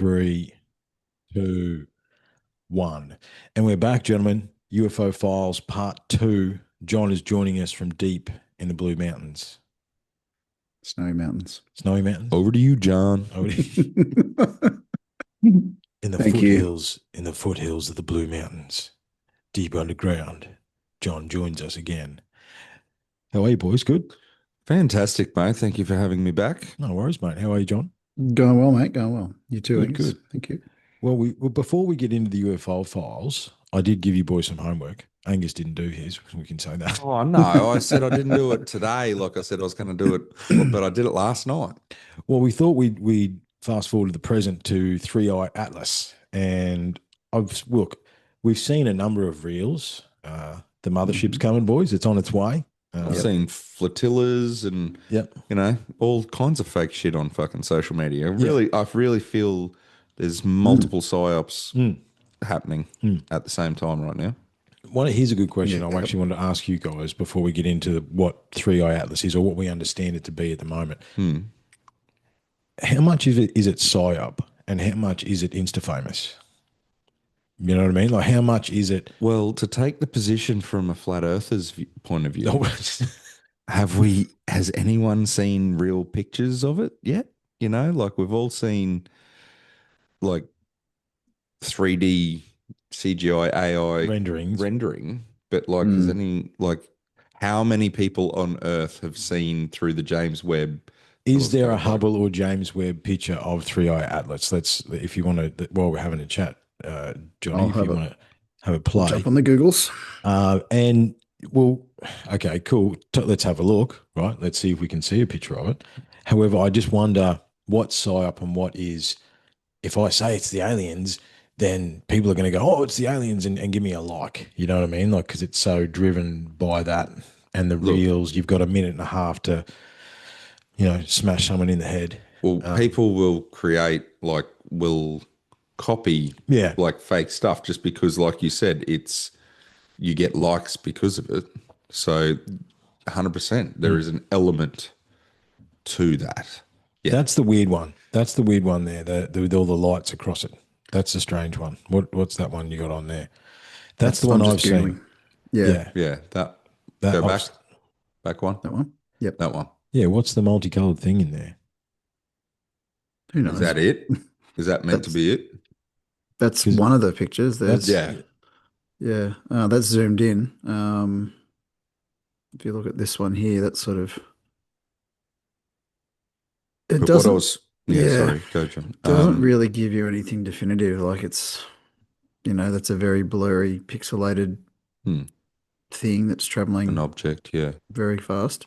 Three, two, one. And we're back, gentlemen. UFO Files Part 2. John is joining us from deep in the Blue Mountains. Snowy Mountains. Snowy Mountains? Over to you, John. In the Thank you. foothills of the Blue Mountains, deep underground, John joins us again. How are you, boys? Good? Fantastic, mate. Thank you for having me back. No worries, mate. How are you, John? Going well, mate. Going well. You too, Good, Angus. good. Thank you. Well, before we get into the UFO files, I did give you boys some homework. Angus didn't do his. We can say that. Oh, no. I said I didn't do it today. Like I said, I was going to do it, but I did it last night. Well, we thought we'd fast forward to the present to Three Eye Atlas, and we've seen a number of reels. The mothership's coming, boys. It's on its way. I've seen flotillas and all kinds of fake shit on fucking social media. I really feel there's multiple psyops happening at the same time right now. Here's a good question. I actually wanted to ask you guys before we get into what Three Eye Atlas is, or what we understand it to be at the moment. How much is it psyop, and how much is it insta famous? You know what I mean? Like, how much is it? Well, to take the position from a flat earther's point of view, has anyone seen real pictures of it yet? You know, like we've all seen like 3D CGI AI rendering, but like, is any, like, how many people on Earth have seen through the James Webb? Is there a Hubble or James Webb picture of Three Eye Atlas? If you want to, while we're having a chat, Johnny, if you want to have a play. Jump on the Googles. Okay, cool. Let's have a look, right? Let's see if we can see a picture of it. However, I just wonder what's psyop and what is, if I say it's the aliens, then people are going to go, oh, it's the aliens, and give me a like. You know what I mean? Like, because it's so driven by that. And the reels, you've got a minute and a half to, smash someone in the head. Well, people will copy like fake stuff just because, like you said, you get likes because of it. So 100% there is an element to that. Yeah. That's the weird one. That's the weird one there, with all the lights across it. That's the strange one. What's that one you got on there? That's the one I've seen. Yeah. That go back one. That one. Yep. That one. Yeah. What's the multicolored thing in there? Who knows? Is that it? Is that meant to be it? That's one of the pictures. That's zoomed in. If you look at this one here, that's sort of it doesn't. Sorry, go John. Doesn't really give you anything definitive. Like, it's that's a very blurry, pixelated thing that's traveling an object, very fast.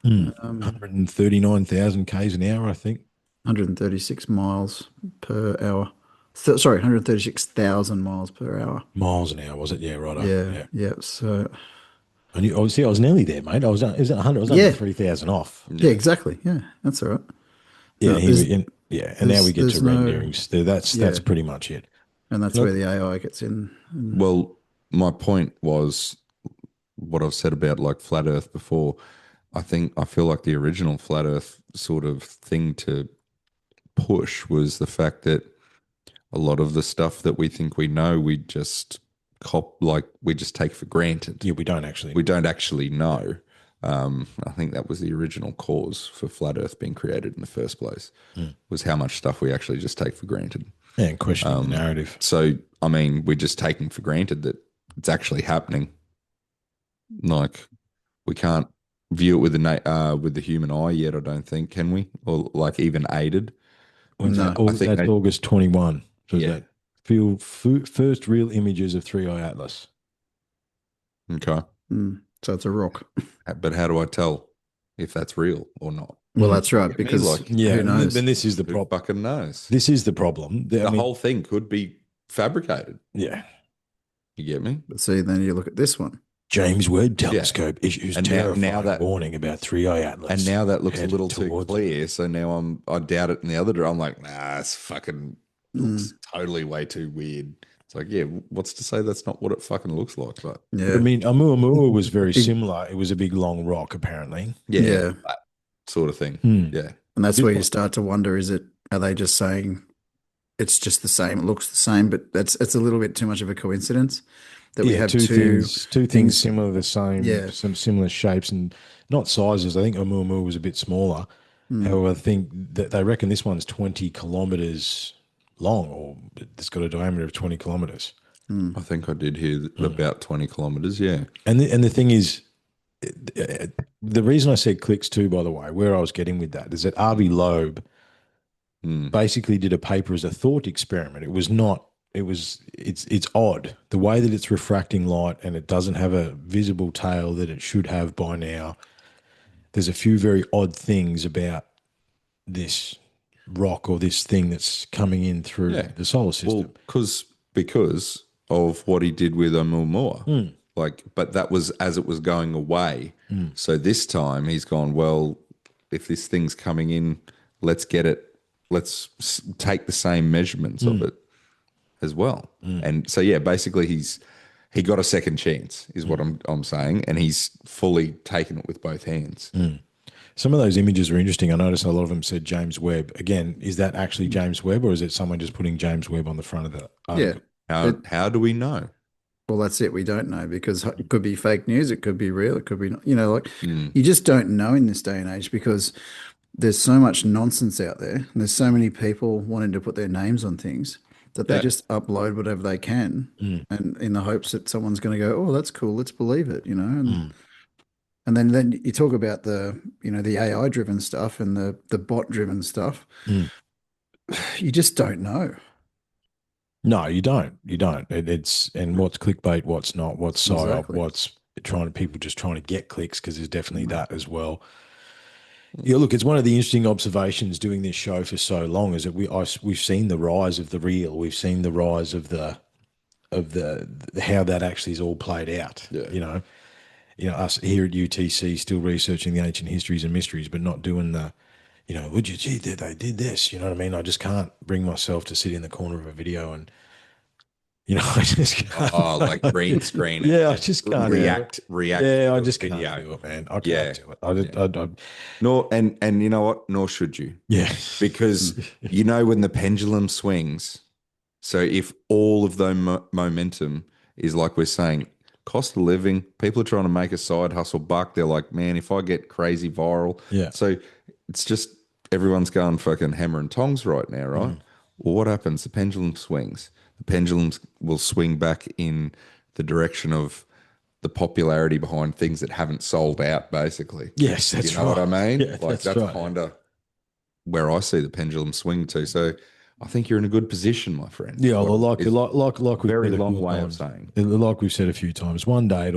139,000 k's an hour, I think. 136 miles per hour. 136,000 miles per hour. Miles an hour, was it? Yeah, right. Yeah. So, and I was nearly there, mate. Is it 100? I was only 3,000 off. Yeah, exactly. Yeah, that's all right. Yeah, and now we get to renderings. That's pretty much it. And that's where the AI gets in. Well, my point was what I've said about like flat Earth before. I feel like the original flat Earth sort of thing to push was the fact that a lot of the stuff that we think we know, we just we just take for granted. Yeah, we don't actually know. I think that was the original cause for flat Earth being created in the first place, was how much stuff we actually just take for granted. Yeah, and questioning the narrative. So, I mean, we're just taking for granted that it's actually happening. Like, we can't view it with the human eye yet, I don't think, can we? Or like even aided. No, that's August 21. So that first real images of Three Eye Atlas. Okay. So it's a rock. But how do I tell if that's real or not? Well, that's right, because who knows? Then this is the problem. Who fucking knows? This is the problem. The whole thing could be fabricated. Yeah. You get me? But see, then you look at this one. James Webb Telescope issues terrifying warning about Three Eye Atlas. And now that looks a little too clear. So now I doubt it in the other direction. I'm like, nah, it's fucking looks totally way too weird. It's like, yeah, what's to say that's not what it fucking looks like? But I mean, Oumuamua was very similar. It was a big long rock, apparently. Yeah. That sort of thing. Yeah. And that's where you start to wonder, are they just saying it's just the same. It looks the same, but it's a little bit too much of a coincidence that we Yeah, have two things things. similar, the same, Yeah. some similar shapes and not sizes. I think Oumuamua was a bit smaller. Mm, However, I think that they reckon this one's 20 kilometers long, or it's got a diameter of 20 kilometers. I mm, think I did hear about 20 kilometers. Yeah. And the thing is, the reason I said clicks too, by the way, where I was getting with that is that RV Loeb Mm. basically did a paper as a thought experiment. It was not. It's odd the way that it's refracting light and it doesn't have a visible tail that it should have by now. There's a few very odd things about this rock or this thing that's coming in through Yeah. the solar Well, system. because of what he did with Oumuamua. Mm. Like, but that was as it was going away. Mm. So this time he's gone, well, if this thing's coming in, let's get it, take the same measurements of it as well. And so yeah, basically he got a second chance is what I'm saying, and he's fully taken it with both hands. Some of those images are interesting. I noticed a lot of them said James Webb. Again, is that actually James Webb, or is it someone just putting James Webb on the front of the yeah. article? How do we know? Well, that's it. We don't know because it could be fake news. It could be real. It could be not. Like Mm. you just don't know in this day and age because there's so much nonsense out there. And there's so many people wanting to put their names on things that they Yeah. just upload whatever they can, and in the hopes that someone's going to go, "Oh, that's cool. Let's believe it," And then you talk about the AI driven stuff and the bot driven stuff. Mm. You just don't know. No, you don't. You don't. It's and what's clickbait, what's not, what's psyop, Exactly. what's people just trying to get clicks because there's definitely that as well. Yeah, look, it's one of the interesting observations doing this show for so long is that we've seen the rise of the real, we've seen the rise of the how that actually is all played out. Yeah. Us here at UTC still researching the ancient histories and mysteries, but not doing the, would you gee, they did this, you know what I mean? I just can't bring myself to sit in the corner of a video and, I just can't. Oh, like green screen. Yeah, I just can't do it. React. Yeah, I to a just video. can't do it, man. I Yeah. can't do it. Nor and you know what? Nor should you, Yeah. because when the pendulum swings. So if all of the momentum is like we're saying, cost of living, people are trying to make a side hustle buck. They're like, man, if I get crazy viral, Yeah. So it's just everyone's going fucking hammer and tongs right now, right? Well, what happens? The pendulum swings. The pendulums will swing back in the direction of the popularity behind things that haven't sold out, basically. Yes, that's You know what I mean? Yeah, Like that's right. kind of where I see the pendulum swing to. So I think you're in a good position, my friend. Yeah, well, like It's we've very said a long few way of times. saying. Like we've said a few times, one day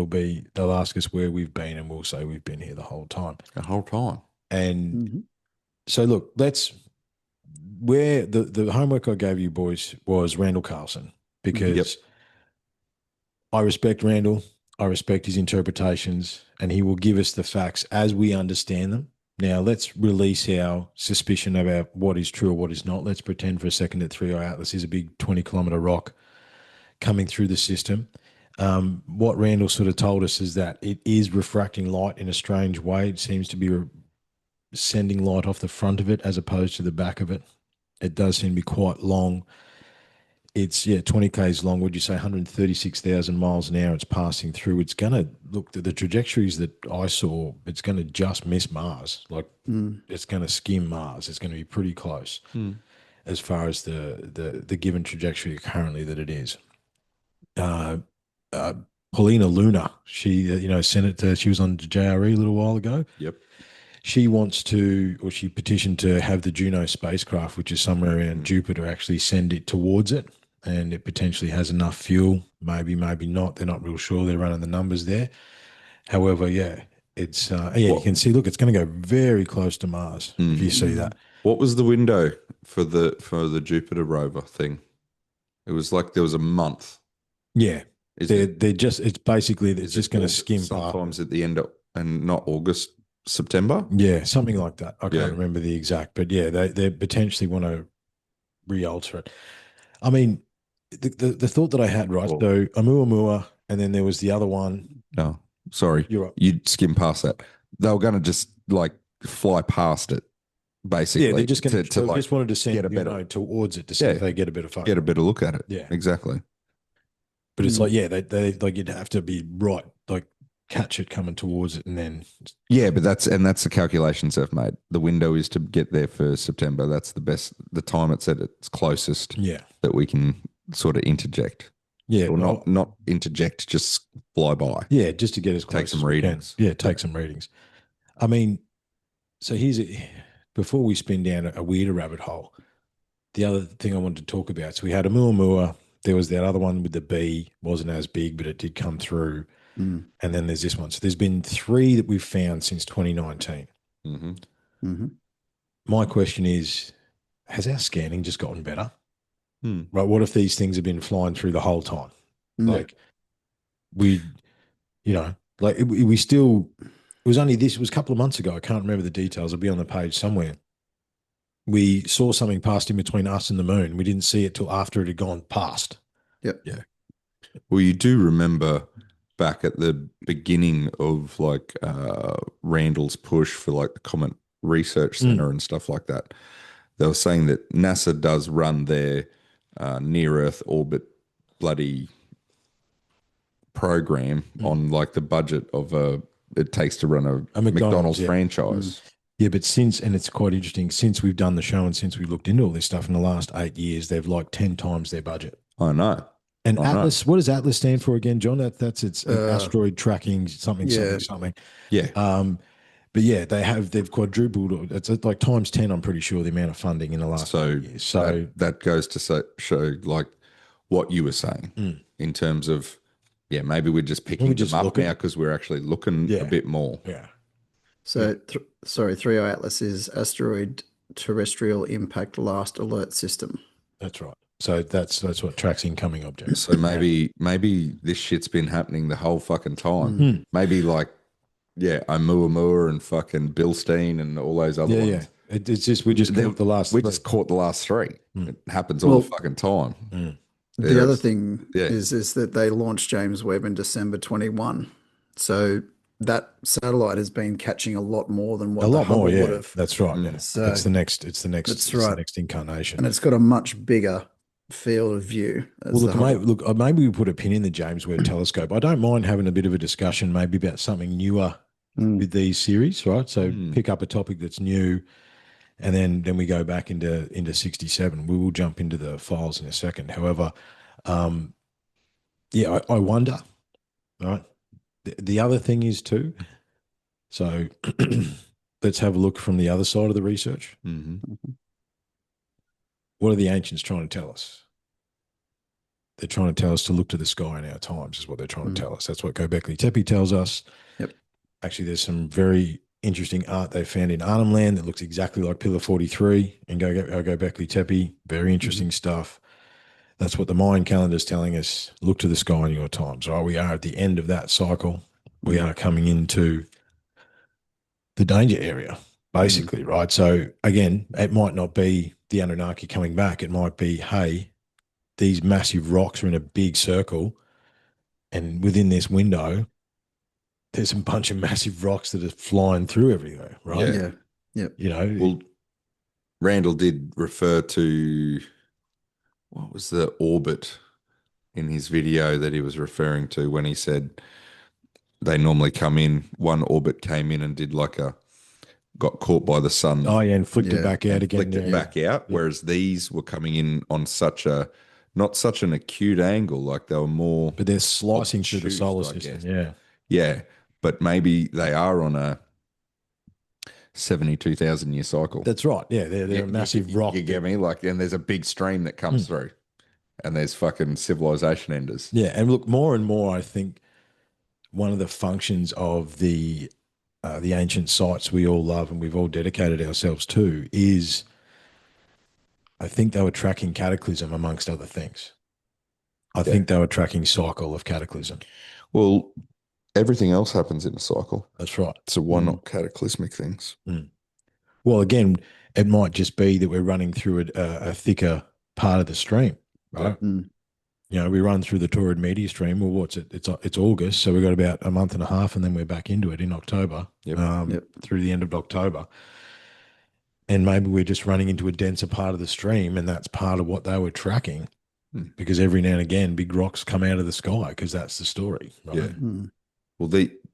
they'll ask us where we've been, and we'll say we've been here the whole time. The whole time. And Mhm. so, look, where the homework I gave you boys was Randall Carlson, because Yep. I respect Randall, I respect his interpretations, and he will give us the facts as we understand them. Now, let's release our suspicion about what is true or what is not. Let's pretend for a second that 3i Atlas is a big 20-kilometer rock coming through the system. What Randall sort of told us is that it is refracting light in a strange way. It seems to be sending light off the front of it as opposed to the back of it. It does seem to be quite long. It's 20 k's long. Would you say 136,000 miles an hour? It's passing through. It's going to look the trajectories that I saw. It's going to just miss Mars. Like it's going to skim Mars. It's going to be pretty close as far as the given trajectory currently that it is. Paulina Luna, she Senator, she was on JRE a little while ago. Yep. She wants to, or she petitioned to have the Juno spacecraft, which is somewhere around Jupiter, actually send it towards it. And it potentially has enough fuel. Maybe, maybe not. They're not real sure. They're running the numbers there. However, it's, you can see, look, it's going to go very close to Mars if you see that. What was the window for the Jupiter rover thing? It was like there was a month. Yeah. Is They're just, it's basically, it's just going to August- skim past. sometimes at the end of, and not August, September? Yeah, something like that. I Yeah. can't remember the exact, but yeah, they potentially want to re-alter it. I mean, the thought that I had, right? Well- So Oumuamua, and then there was the other one. No, sorry. You're right. You'd skim past that. They were going to just like fly past it. basically. Yeah, they're just going to they like just wanted to get send a better towards it to see yeah if they get a better photo. get a better look at it. Yeah, Exactly. but it's like they like you'd have to be right, like catch it coming towards it, and then Yeah, but that's the calculations they've made. The window is to get there for September. That's the time it's at its closest yeah, that we can sort of interject. yeah, Or not interject, just fly by. yeah, just to get as close Take some as we can. readings. Yeah, take some readings. I mean, so before we spin down a weirder rabbit hole, the other thing I wanted to talk about. So we had a Muamua. There was that other one with the bee, wasn't as big, but it did come through. Mm. And then there's this one. So there's been 3 that we've found since 2019. Mm-hmm. Mm-hmm. My question is, has our scanning just gotten better? Hmm. Right? What if these things have been flying through the whole time? Mm. Like we still, it was only this, it was a couple of months ago. I can't remember the details. It'll be on the page somewhere. We saw something passed in between us and the moon. We didn't see it till after it had gone past. Yep. Yeah. Well, you do remember back at the beginning of like Randall's push for like the Comet Research Center and stuff like that. They were saying that NASA does run their near Earth orbit bloody program on like the budget of it takes to run a McDonald's yeah. franchise. Yeah, but and it's quite interesting, since we've done the show and since we looked into all this stuff in the last 8 years, they've like 10 times their budget. I know. And Atlas, what does Atlas stand for again, John? That's its asteroid tracking something. Yeah. But yeah, they've quadrupled. It's like times 10. I'm pretty sure the amount of funding in the last 8 years. So that goes to show like what you were saying in terms of maybe we're just picking them up now because we're actually looking a bit more. Yeah. So, 3O Atlas is Asteroid Terrestrial Impact Last Alert System. That's right. So that's what tracks incoming objects. So maybe this shit's been happening the whole fucking time. Maybe like Oumuamua and fucking Bilstein and all those other ones. Yeah. It's just we just caught the last. We just caught the last 3. It happens all the fucking time. The other thing is that they launched James Webb in December 21. So that satellite has been catching a lot more than what the Hubble would have. That's right. Yeah. So it's the next right. the next incarnation. And it's got a much bigger field of view. Maybe we put a pin in the James Webb Telescope. I don't mind having a bit of a discussion maybe about something newer with these series, right? So pick up a topic that's new, and then we go back into 67. We will jump into the files in a second. However, I wonder, right? The other thing is too, so let's have a look from the other side of the research. What are the ancients trying to tell us? They're trying to tell us to look to the sky in our times, is what they're trying to tell us. That's what Göbekli Tepe tells us. Yep. Actually, there's some very interesting art they found in Arnhem Land that looks exactly like Pillar 43 and Göbekli Tepe. Very interesting stuff. That's what the Mayan calendar is telling us. Look to the sky in your times, right? We are at the end of that cycle. We are coming into the danger area, basically, right? So again, it might not be the Anunnaki coming back. It might be, hey, these massive rocks are in a big circle, and within this window, there's a bunch of massive rocks that are flying through everywhere, right? Yeah. Yep. You know, Well, Randall did refer to what was the orbit in his video that he was referring to when he said they normally come in, one orbit came in and did like got caught by the sun. Oh yeah, and flicked it back out again. Flicked it back out, whereas these were coming in on not such an acute angle, like they were more. But they're slicing through the solar I system. guess. Yeah, but maybe they are on a 72,000 year cycle. That's right. Yeah, they're a massive rock. You get me? Like, and there's a big stream that comes through, and there's fucking civilization enders. Yeah, and look, more and more, I think one of the functions of the ancient sites we all love and we've all dedicated ourselves to is, I think they were tracking cataclysm amongst other things. I think they were tracking cycle of cataclysm. Well, everything else happens in a cycle. That's right. So why not cataclysmic things? Well, again, it might just be that we're running through a thicker part of the stream, right? You know, we run through the Torrid media stream. Well, what's it? It's August, so we've got about a month and a half, and then we're back into it in October, through the end of October. And maybe we're just running into a denser part of the stream, and that's part of what they were tracking. Because every now and again, big rocks come out of the sky because that's the story. Right? Yeah. Well,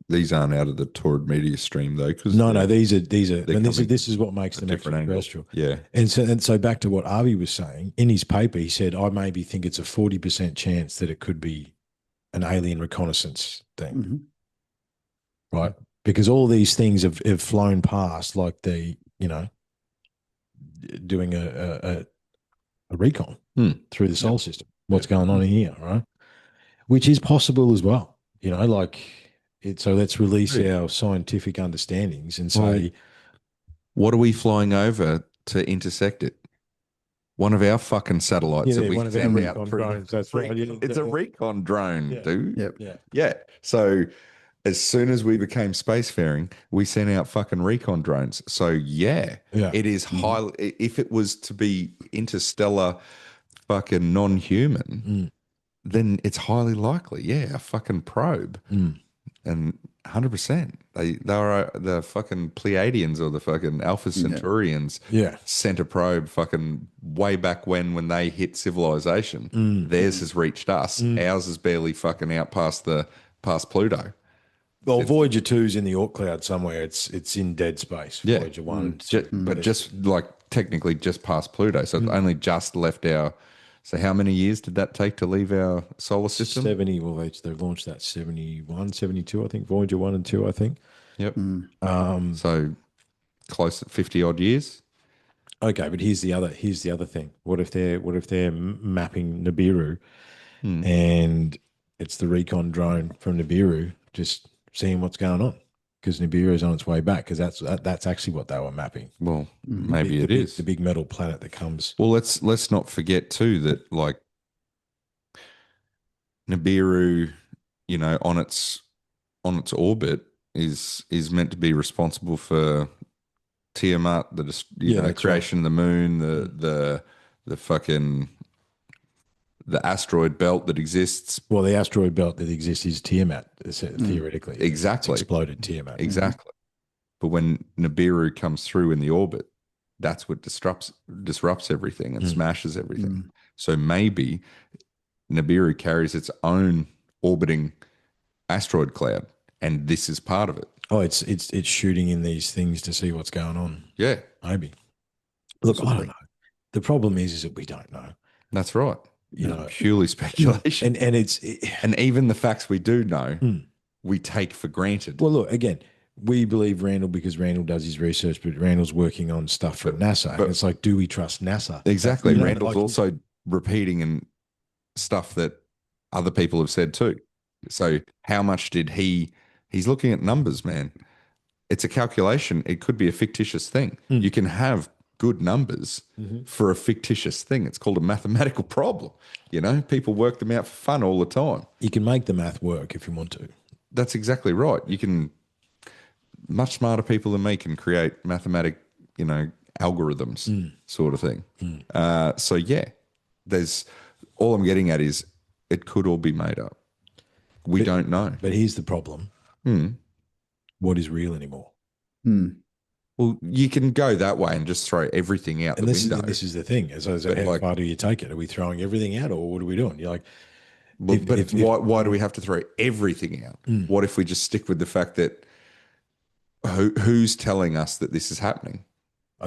these aren't out of the Torrid media stream though. Because no, these are. And this is what makes them different extraterrestrial. Yeah. And so back to what Avi was saying in his paper, he said, I maybe think it's a 40% chance that it could be an alien reconnaissance thing, right? Because all these things have flown past, like doing a recon through the solar system. What's going on in here, right? Which is possible as well, So let's release our scientific understandings and say, what are we flying over to intersect it? One of our fucking satellites that we send out through drones. That's right. It's a recon drone, dude. Yeah. So as soon as we became spacefaring, we sent out fucking recon drones. So it is highly. If it was to be interstellar, fucking non-human, then it's highly likely. Yeah, a fucking probe, and 100%. They were the fucking Pleiadians or the fucking Alpha Centaurians. Sent a probe fucking way back when they hit civilization. Theirs has reached us. Ours is barely fucking out past Pluto. Well, Voyager 2's in the Oort cloud somewhere. It's in dead space. Voyager 1. But just like technically just past Pluto. So it's only just left our. So how many years did that take to leave our solar system? 70. Well, they launched that 71, 72, I think. Voyager 1 and 2, I think. Yep. So close to 50 odd years. Okay, but here's the other thing. What if they're mapping Nibiru and it's the recon drone from Nibiru just seeing what's going on? Because Nibiru is on its way back, because that's actually what they were mapping. Well, maybe it is the big metal planet that comes. Well, let's not forget too that like Nibiru, on its orbit is meant to be responsible for Tiamat, the creation of the moon, the fucking the asteroid belt that exists. Well, the asteroid belt that exists is Tiamat, theoretically. Exactly. It's exploded Tiamat. Exactly. But when Nibiru comes through in the orbit, that's what disrupts everything and smashes everything. So maybe Nibiru carries its own orbiting asteroid cloud, and this is part of it. Oh, it's shooting in these things to see what's going on. Yeah. Maybe. Look, I don't know. The problem is that we don't know. That's right. Purely speculation. And even the facts we do know, we take for granted. Well, look, again, we believe Randall because Randall does his research, but Randall's working on stuff from NASA. And it's like, do we trust NASA? Exactly. Randall's also repeating and stuff that other people have said too. So how much did he's looking at numbers, man. It's a calculation. It could be a fictitious thing. You can have good numbers for a fictitious thing. It's called a mathematical problem. People work them out for fun all the time. You can make the math work if you want to. That's exactly right. You can, much smarter people than me can create mathematic, algorithms sort of thing. So yeah, all I'm getting at is it could all be made up. We don't know. But here's the problem. What is real anymore? Well, you can go that way and just throw everything out the window. This is the thing. So how far do you take it? Are we throwing everything out, or what are we doing? You're like, why do we have to throw everything out? What if we just stick with the fact that who's telling us that this is happening?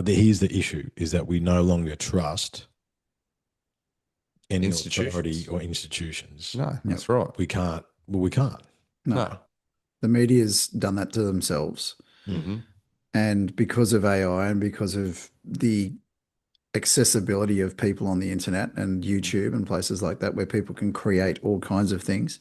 Here's the issue: is that we no longer trust any authority or institutions. No, that's right. We can't. Well, we can't. No. The media's done that to themselves. And because of AI and because of the accessibility of people on the internet and YouTube and places like that where people can create all kinds of things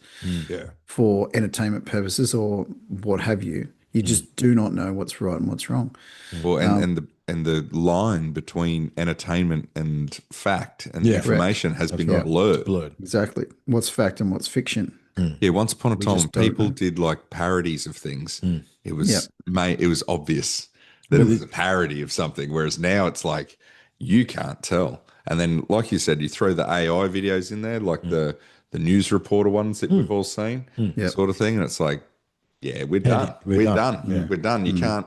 for entertainment purposes or what have you, you just do not know what's right and what's wrong. Well, and the line between entertainment and fact and information has been blurred. Exactly. What's fact and what's fiction? Yeah, once upon a time, people did like parodies of things. It was it was obvious that it was a parody of something, whereas now it's like you can't tell. And then, like you said, you throw the AI videos in there, like the news reporter ones that we've all seen, sort of thing, and it's like, yeah, we're done. We're done. You can't.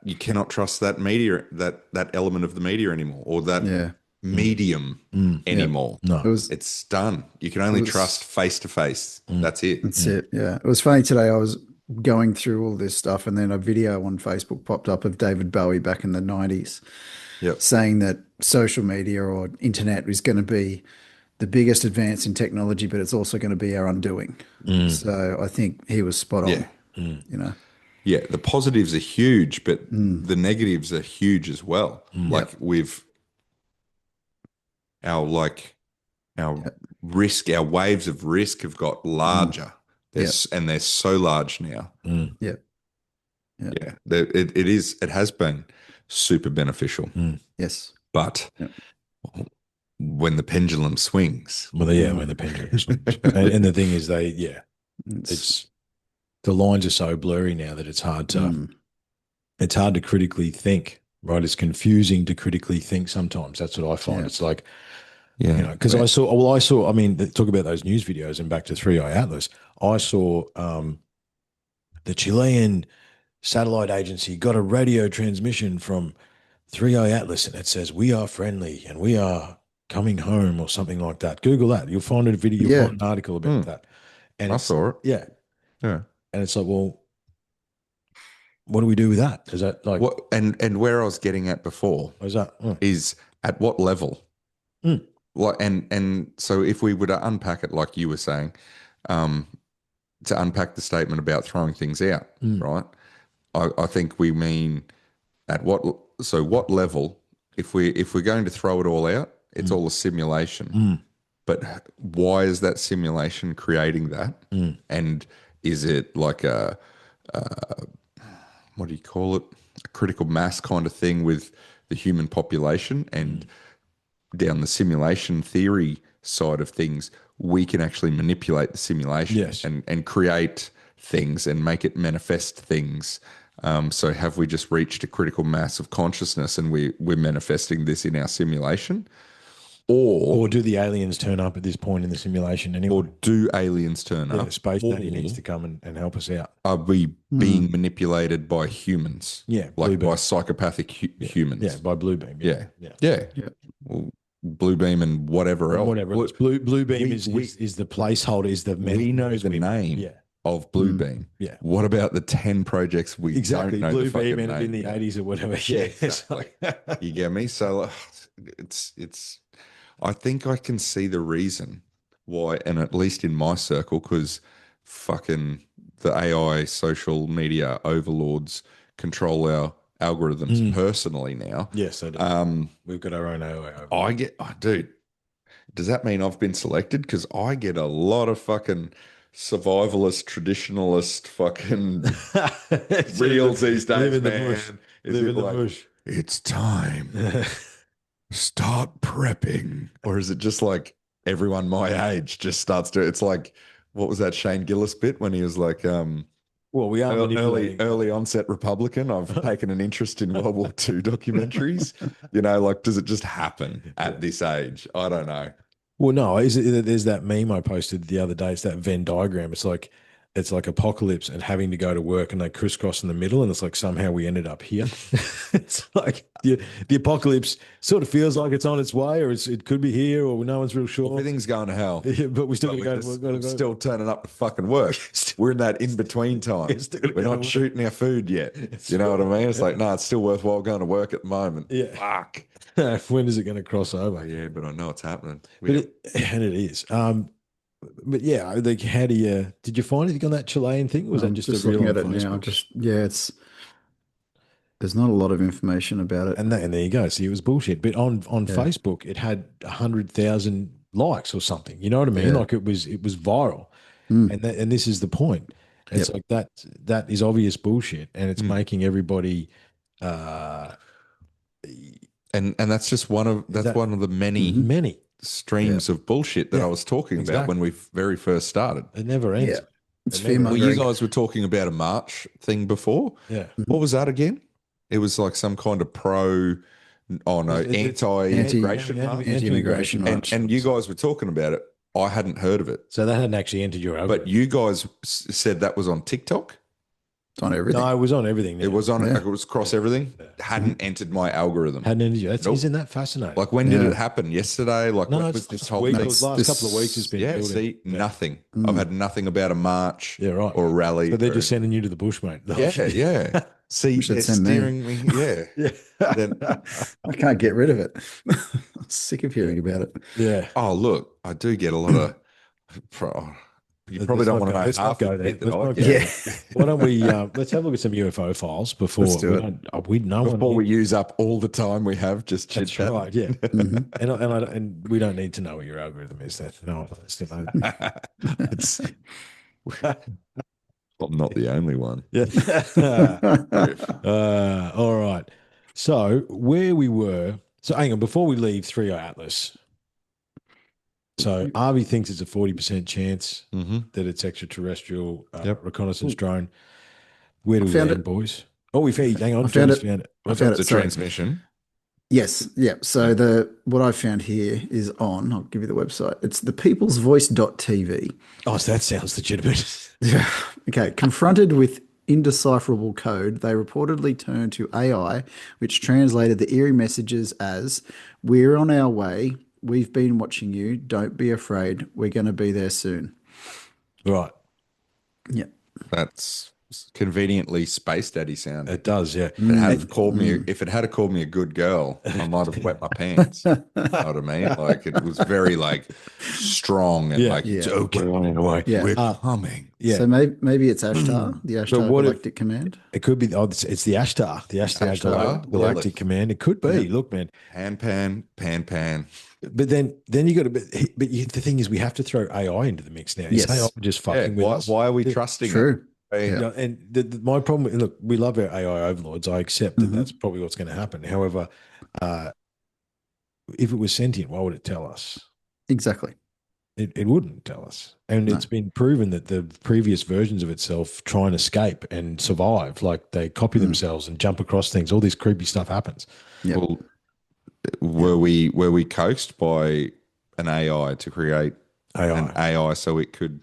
you cannot trust that media, that element of the media anymore, or that Yeah. medium anymore. No. It was It's done. You can only was- trust face to face. That's it. That's it. Yeah. It was funny today. I was going through all this stuff, and then a video on Facebook popped up of David Bowie back in the 90s Yep. saying that social media or internet is going to be the biggest advance in technology, but it's also going to be our undoing. So I think he was spot on. Yeah. You know, Yeah, the positives are huge, but the negatives are huge as well. Like with our risk, our waves of risk have got larger. And they're so large now. yeah, Yeah, it has been super beneficial. yes, But when the pendulum swings, Well, yeah, when the pendulum swings. And the thing is, it's the lines are so blurry now that it's hard to critically think, right? It's confusing to critically think sometimes. That's what I find. Yeah. It's like, yeah, because I mean, talk about those news videos and back to 3i Atlas. I saw the Chilean satellite agency got a radio transmission from 3i Atlas, and it says, "We are friendly and we are coming home," or something like that. Google that. You'll find a video, you'll find an article about that. And I saw it. Yeah. Yeah. And it's like, well, what do we do with that? Is that like What and where I was getting at before is that is at what level? Like and so if we were to unpack it like you were saying, to unpack the statement about throwing things out, right? I think we mean at what level, if we're going to throw it all out, it's all a simulation. But why is that simulation creating that? And is it like a what do you call it? A critical mass kind of thing with the human population? And down the simulation theory side of things, we can actually manipulate the simulation and create things and make it manifest things. So have we just reached a critical mass of consciousness and we're manifesting this in our simulation? or do the aliens turn up at this point in the simulation anyway? Or do aliens turn up? Space Daddy needs to come and help us out. Are we being manipulated by humans? Yeah, like by psychopathic humans. Yeah, by Blue Beam. Yeah. Well, Blue Beam and whatever else. Whatever else. Blue Beam is the placeholder, is the we know the name of Blue Beam. Yeah. What about the 10 projects we don't know Blue the fucking Beam name? in the 80s or whatever. Yeah, exactly. You get me? So it's I think I can see the reason why, and at least in my circle, because fucking the AI social media overlords control our algorithms personally now. Yes, I do. We've got our own AI. Dude, does that mean I've been selected? Because I get a lot of fucking survivalist, traditionalist fucking reels these days, Live in the man. bush. Live in the bush. It's time. Start prepping. Or is it just like everyone my age just starts to, it's like, what was that Shane Gillis bit when he was like, well, we are early onset Republican. I've taken an interest in World War II documentaries. Like, does it just happen at this age? I don't know. Well, no, there's that meme I posted the other day. It's that Venn diagram. It's like apocalypse and having to go to work, and they crisscross in the middle, and it's like somehow we ended up here. It's like the apocalypse sort of feels like it's on its way, or it could be here, or no one's real sure. Everything's going to hell. Yeah, but we still got to go. Still turning up to fucking work. We're in that in between time. We're not shooting our food yet. You know what I mean? It's like, no, it's still worthwhile going to work at the moment. Yeah. Fuck. When is it going to cross over? Yeah, but I know it's happening. And it is. But yeah, like, how did you find anything on that Chilean thing? Or was that just a real looking at it now? There's not a lot of information about it. And there you go. See, it was bullshit. But on Facebook, it had 100,000 likes or something. You know what I mean? Yeah. Like it was viral. And this is the point. It's like that is obvious bullshit, and it's making everybody. And that's just one of the many streams of bullshit that I was talking about when we very first started. It never ends. Yeah. It's Well, you guys were talking about a March thing before. Yeah. What was that again? It was like some kind of anti-immigration march. Anti-immigration march. And you guys were talking about it. I hadn't heard of it. So that hadn't actually entered your algorithm. But you guys said that was on TikTok? It's on everything. No, it was on everything. Now. It was on. Yeah. It was across everything. Hadn't entered my algorithm. Hadn't energy. Nope. Isn't that fascinating? Like when did it happen? Yesterday? Like no, when it's was this just whole week, thing? last couple of weeks has been Yeah, building. see, nothing. I've had nothing about a march right. or a rally. So they're just sending you to the bush, mate. Yeah. See, should they're send me. steering me. Yeah. Then, I can't get rid of it. I'm sick of hearing about it. Yeah. oh, look, I do get a lot of. You probably don't want to know Let's not half go of there. it that I Let's not get. go Yeah. there. Why don't we let's have a look at some UFO files before Let's do we it. don't we no one Before here- we use up all the time we have just chit That's chat. right, yeah. Mhm. And we don't need to know what your algorithm is. That no, still It's, I'm not the only one. yeah. All right. So where we were. So hang on, before we leave 3 Atlas. So Arby thinks it's a 40% chance Mm-hmm. that it's extraterrestrial Yep. reconnaissance drone. Where do I we found land, it. boys? Oh, we found. Hang on, I found John's it. found it. I found The it. Sorry. transmission. Yes. Yeah. So what I found here is on. I'll give you the website. It's thepeoplesvoice.tv. Oh, so that sounds legitimate. Yeah. Okay. Confronted with indecipherable code, they reportedly turned to AI, which translated the eerie messages as, "We're on our way. We've been watching you. Don't be afraid. We're going to be there soon." Right. Yeah. That's conveniently Space Daddy sound. It does, yeah. If it had called me, if it had called me a good girl, I might have wet my pants. You know what I mean? Like it was very like strong and Yeah. like Yeah. it's okay. Anyway, Yeah. we're coming. Yeah. So maybe it's Ashtar, the Ashtar what if- Galactic Command. It could be. Oh, it's the Ashtar, Ashtar, Galactic yeah. Command. It could be. Look, man. Pan. But then you got to. But the thing is, we have to throw AI into the mix now. Is Yes. AI just Yeah, fucking with us? why are we trusting it? True. Hey, You know, and my problem. Look, we love our AI overlords. I accept that Mhm. that's probably what's going to happen. However, if it was sentient, why would it tell us? Exactly. It wouldn't tell us. And No. it's been proven that the previous versions of itself try and escape and survive. Like they copy themselves and jump across things. All this creepy stuff happens. Yep. Well, were we coaxed by an AI to create an AI so it could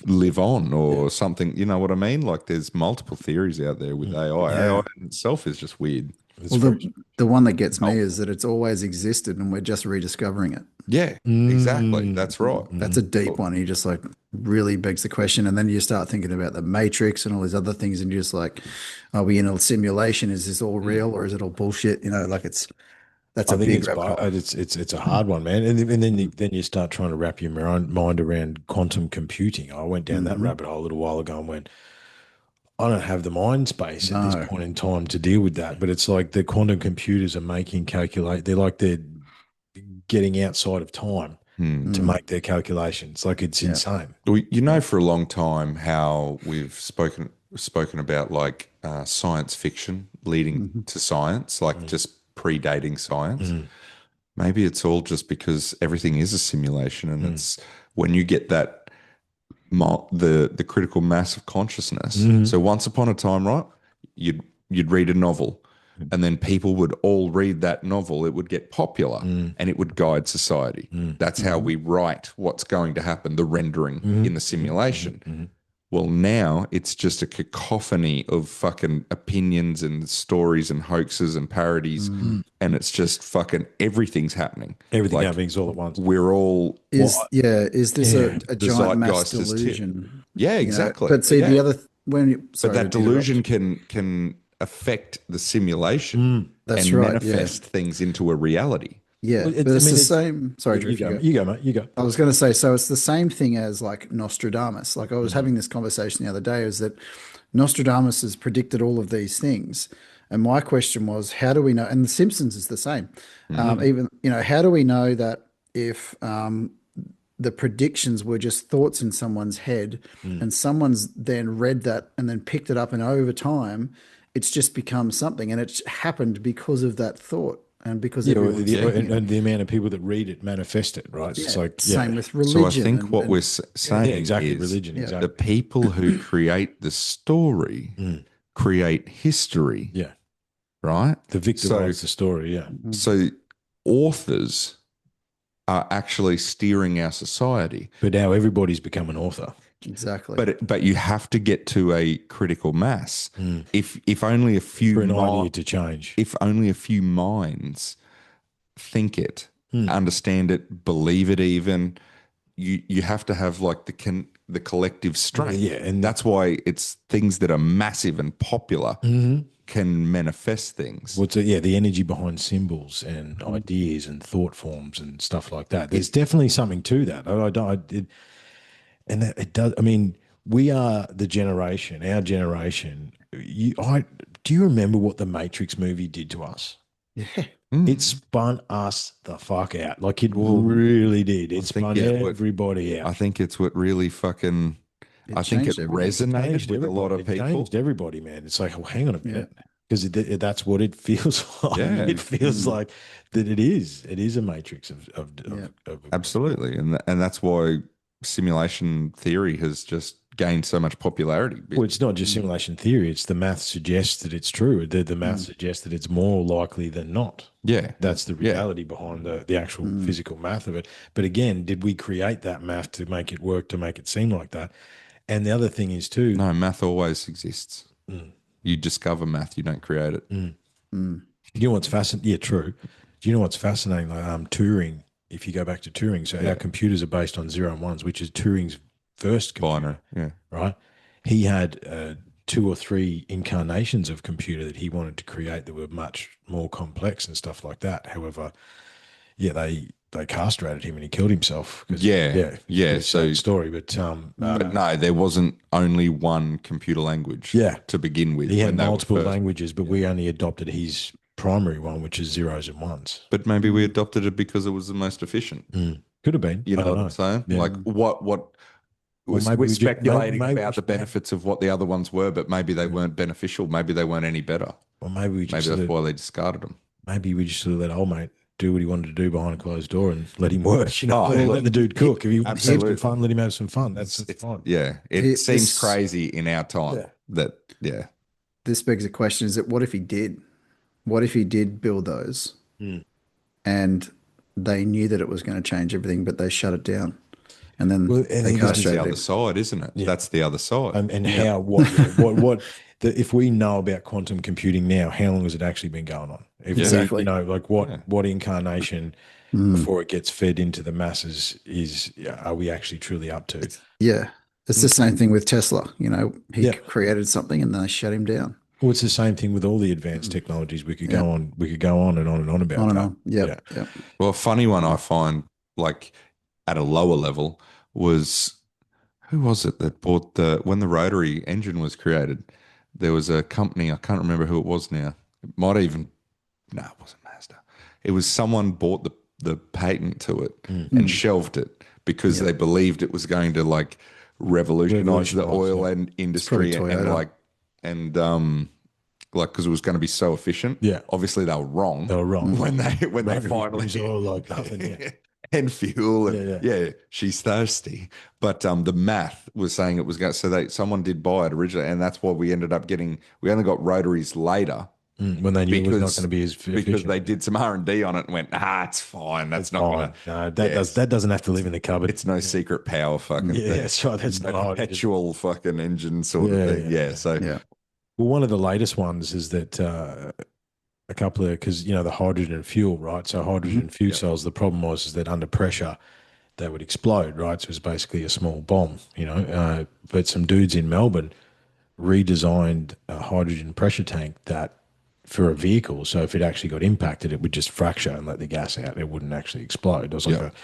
live on or something? You know what I mean? Like there's multiple theories out there with AI. Yeah. AI in itself is just weird. It's Well, very- the one that gets me is that it's always existed and we're just rediscovering it. Yeah, exactly. That's right. That's a deep one. You just like really begs the question. And then you start thinking about the Matrix and all these other things. And you're just like, are we in a simulation? Is this all real or is it all bullshit? You know, like that's I a think big it's rabbit hole. it's a hard one, man. And then you start trying to wrap your mind around quantum computing. I went down that rabbit hole a little while ago and went, I don't have the mind space at No. this point in time to deal with that. But it's like the quantum computers are making they're getting outside of time to make their calculations. Like it's insane. Well, you know, for a long time, how we've spoken about like science fiction leading to science, like just predating science. Maybe it's all just because everything is a simulation, and it's when you get that the critical mass of consciousness. So once upon a time, right, you'd read a novel. And then people would all read that novel. It would get popular and it would guide society. That's how we write what's going to happen, the rendering in the simulation. Well, now it's just a cacophony of fucking opinions and stories and hoaxes and parodies. And it's just fucking everything's happening. Everything Like, happening all at once. We're all Is this a the giant mass zeitgeist is delusion? Yeah, You know? exactly. But see, Yeah. the other when you, But sorry that to interrupt. delusion can affect the simulation That's and right, manifest things into a reality. Yeah, Well, but it's the it's- same. Sorry, Drew, You if you go, go. you go, mate. You go. I was going to say, so it's the same thing as like Nostradamus. Like I was having this conversation the other day, is that Nostradamus has predicted all of these things. And my question was, how do we know? And The Simpsons is the same. Even, how do we know that if the predictions were just thoughts in someone's head and someone's then read that and then picked it up and over time, it's just become something. And it's happened because of that thought. And because everyone's thinking it. And the amount of people that read it manifest it, right? It's like Same with religion. So I think what we're saying exactly, is religion, exactly. the people who create the story create history, Yeah. right? The victim So- writes the story, yeah. So authors are actually steering our society. But now everybody's become an author. Exactly. But you have to get to a critical mass. If only a few For an idea to change. if only a few minds think it, understand it, believe it, even you have to have like the collective strength. Yeah, and that's why it's things that are massive and popular can manifest things. what's it? Yeah, the energy behind symbols and ideas and thought forms and stuff like that. There's definitely something to that. I don't. And that it does. I mean, we are the generation. Our generation. Do you remember what the Matrix movie did to us? Yeah. It spun us the fuck out. Like it really did. It spun everybody out. I think it's what really fucking. I think it changed everything. resonated with a lot of It people. changed everybody, man. It's like, oh, hang on a minute, because that's what it feels like. Yeah. It feels like that. It is. It is a matrix of Absolutely, and that's why simulation theory has just gained so much popularity. Well, it's not just simulation theory. It's the math suggests that it's true. The math suggests that it's more likely than not. Yeah. That's the reality behind the actual physical math of it. But again, did we create that math to make it work, to make it seem like that? And the other thing is too. No, math always exists. You discover math, you don't create it. You know what's fascinating? Yeah, true. Do you know what's fascinating? Like Turing, if you go back to Turing, so our computers are based on 0 and 1s, which is Turing's first computer. Binary, right? He had 2 or 3 incarnations of computer that he wanted to create that were much more complex and stuff like that. However, they castrated him and he killed himself. So story, but no, there wasn't only one computer language. To begin with, he had multiple languages, but we only adopted his primary one, which is 0s and 1s. But maybe we adopted it because it was the most efficient. Could have been. You know what I'm saying? Yeah. Like what we're speculating about the benefits of what the other ones were, but maybe they weren't beneficial. Maybe they weren't any better. Or maybe that's why they discarded them. Maybe we just let old mate do what he wanted to do behind a closed door and let him work. You know, let the dude cook. If he wants to have some fun, let him have some fun. That's fine. Yeah, it seems crazy in our time that This begs the question: is that what if he did? What if he did build those, and they knew that it was going to change everything, but they shut it down, and then that's the other side, isn't it? Yeah. That's the other side. And how if we know about quantum computing now, how long has it actually been going on? Exactly. What incarnation before it gets fed into the masses are we actually truly up to? It's the same thing with Tesla. You know, he created something and then they shut him down. Well, it's the same thing with all the advanced technologies. We could go on. We could go on and on and on about on and that. on. Yeah. Well, a funny one I find, like at a lower level, was who was it that bought when the rotary engine was created? There was a company, I can't remember who it was now. It wasn't Mazda. It was someone bought the patent to it and shelved it because they believed it was going to like revolutionize the oil and industry and because it was going to be so efficient. Yeah. Obviously they were wrong. They were wrong when they finally it was all like nothing. And fuel and she's thirsty. But the math was saying it was going so someone did buy it originally, and that's why we ended up we only got rotaries later. When they knew it was not going to be as efficient. Because they did some R&D on it and went, it's fine. That's not going to. No, that doesn't have to live in the cupboard. It's no secret power fucking thing. That's right. That's no perpetual fucking engine sort of thing. Well, one of the latest ones is that a couple of, because, the hydrogen fuel, right? So hydrogen fuel cells, the problem was that under pressure, they would explode, right? So it was basically a small bomb, but some dudes in Melbourne redesigned a hydrogen pressure tank that for a vehicle. So if it actually got impacted, it would just fracture and let the gas out. It wouldn't actually explode. It was like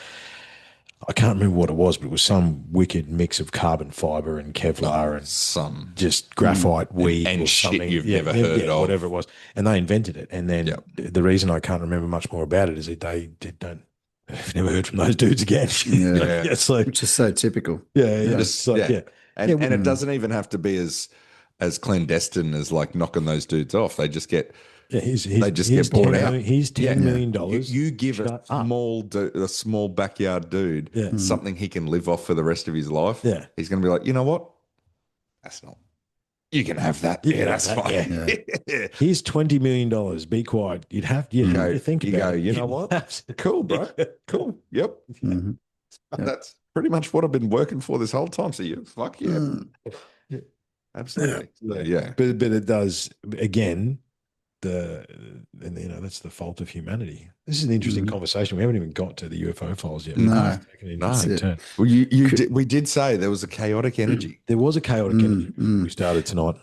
I can't remember what it was, but it was some wicked mix of carbon fiber and Kevlar and some just graphite weed and or shit something you've never heard of, whatever it was. And they invented it. And then the reason I can't remember much more about it is that I've never heard from those dudes again. It's like, which is so typical. And it doesn't even have to be as clandestine as like knocking those dudes off. They just get get bought out. He's $10 million. You give a small backyard dude something he can live off for the rest of his life. Yeah. He's going to be like, you know what? That's not. You can have that. That's fine. Yeah. Here's $20 million. Be quiet. You'd have to think about it. You know what? Cool, bro. Cool. Yep. That's pretty much what I've been working for this whole time. So you, fuck yeah, Mm. yeah, absolutely. So, yeah. But it does again. And that's the fault of humanity. This is an interesting conversation. We haven't even got to the UFO files yet. No. It's taken an No. interesting turn. Well, we did say there was a chaotic energy. There was a chaotic energy we started tonight.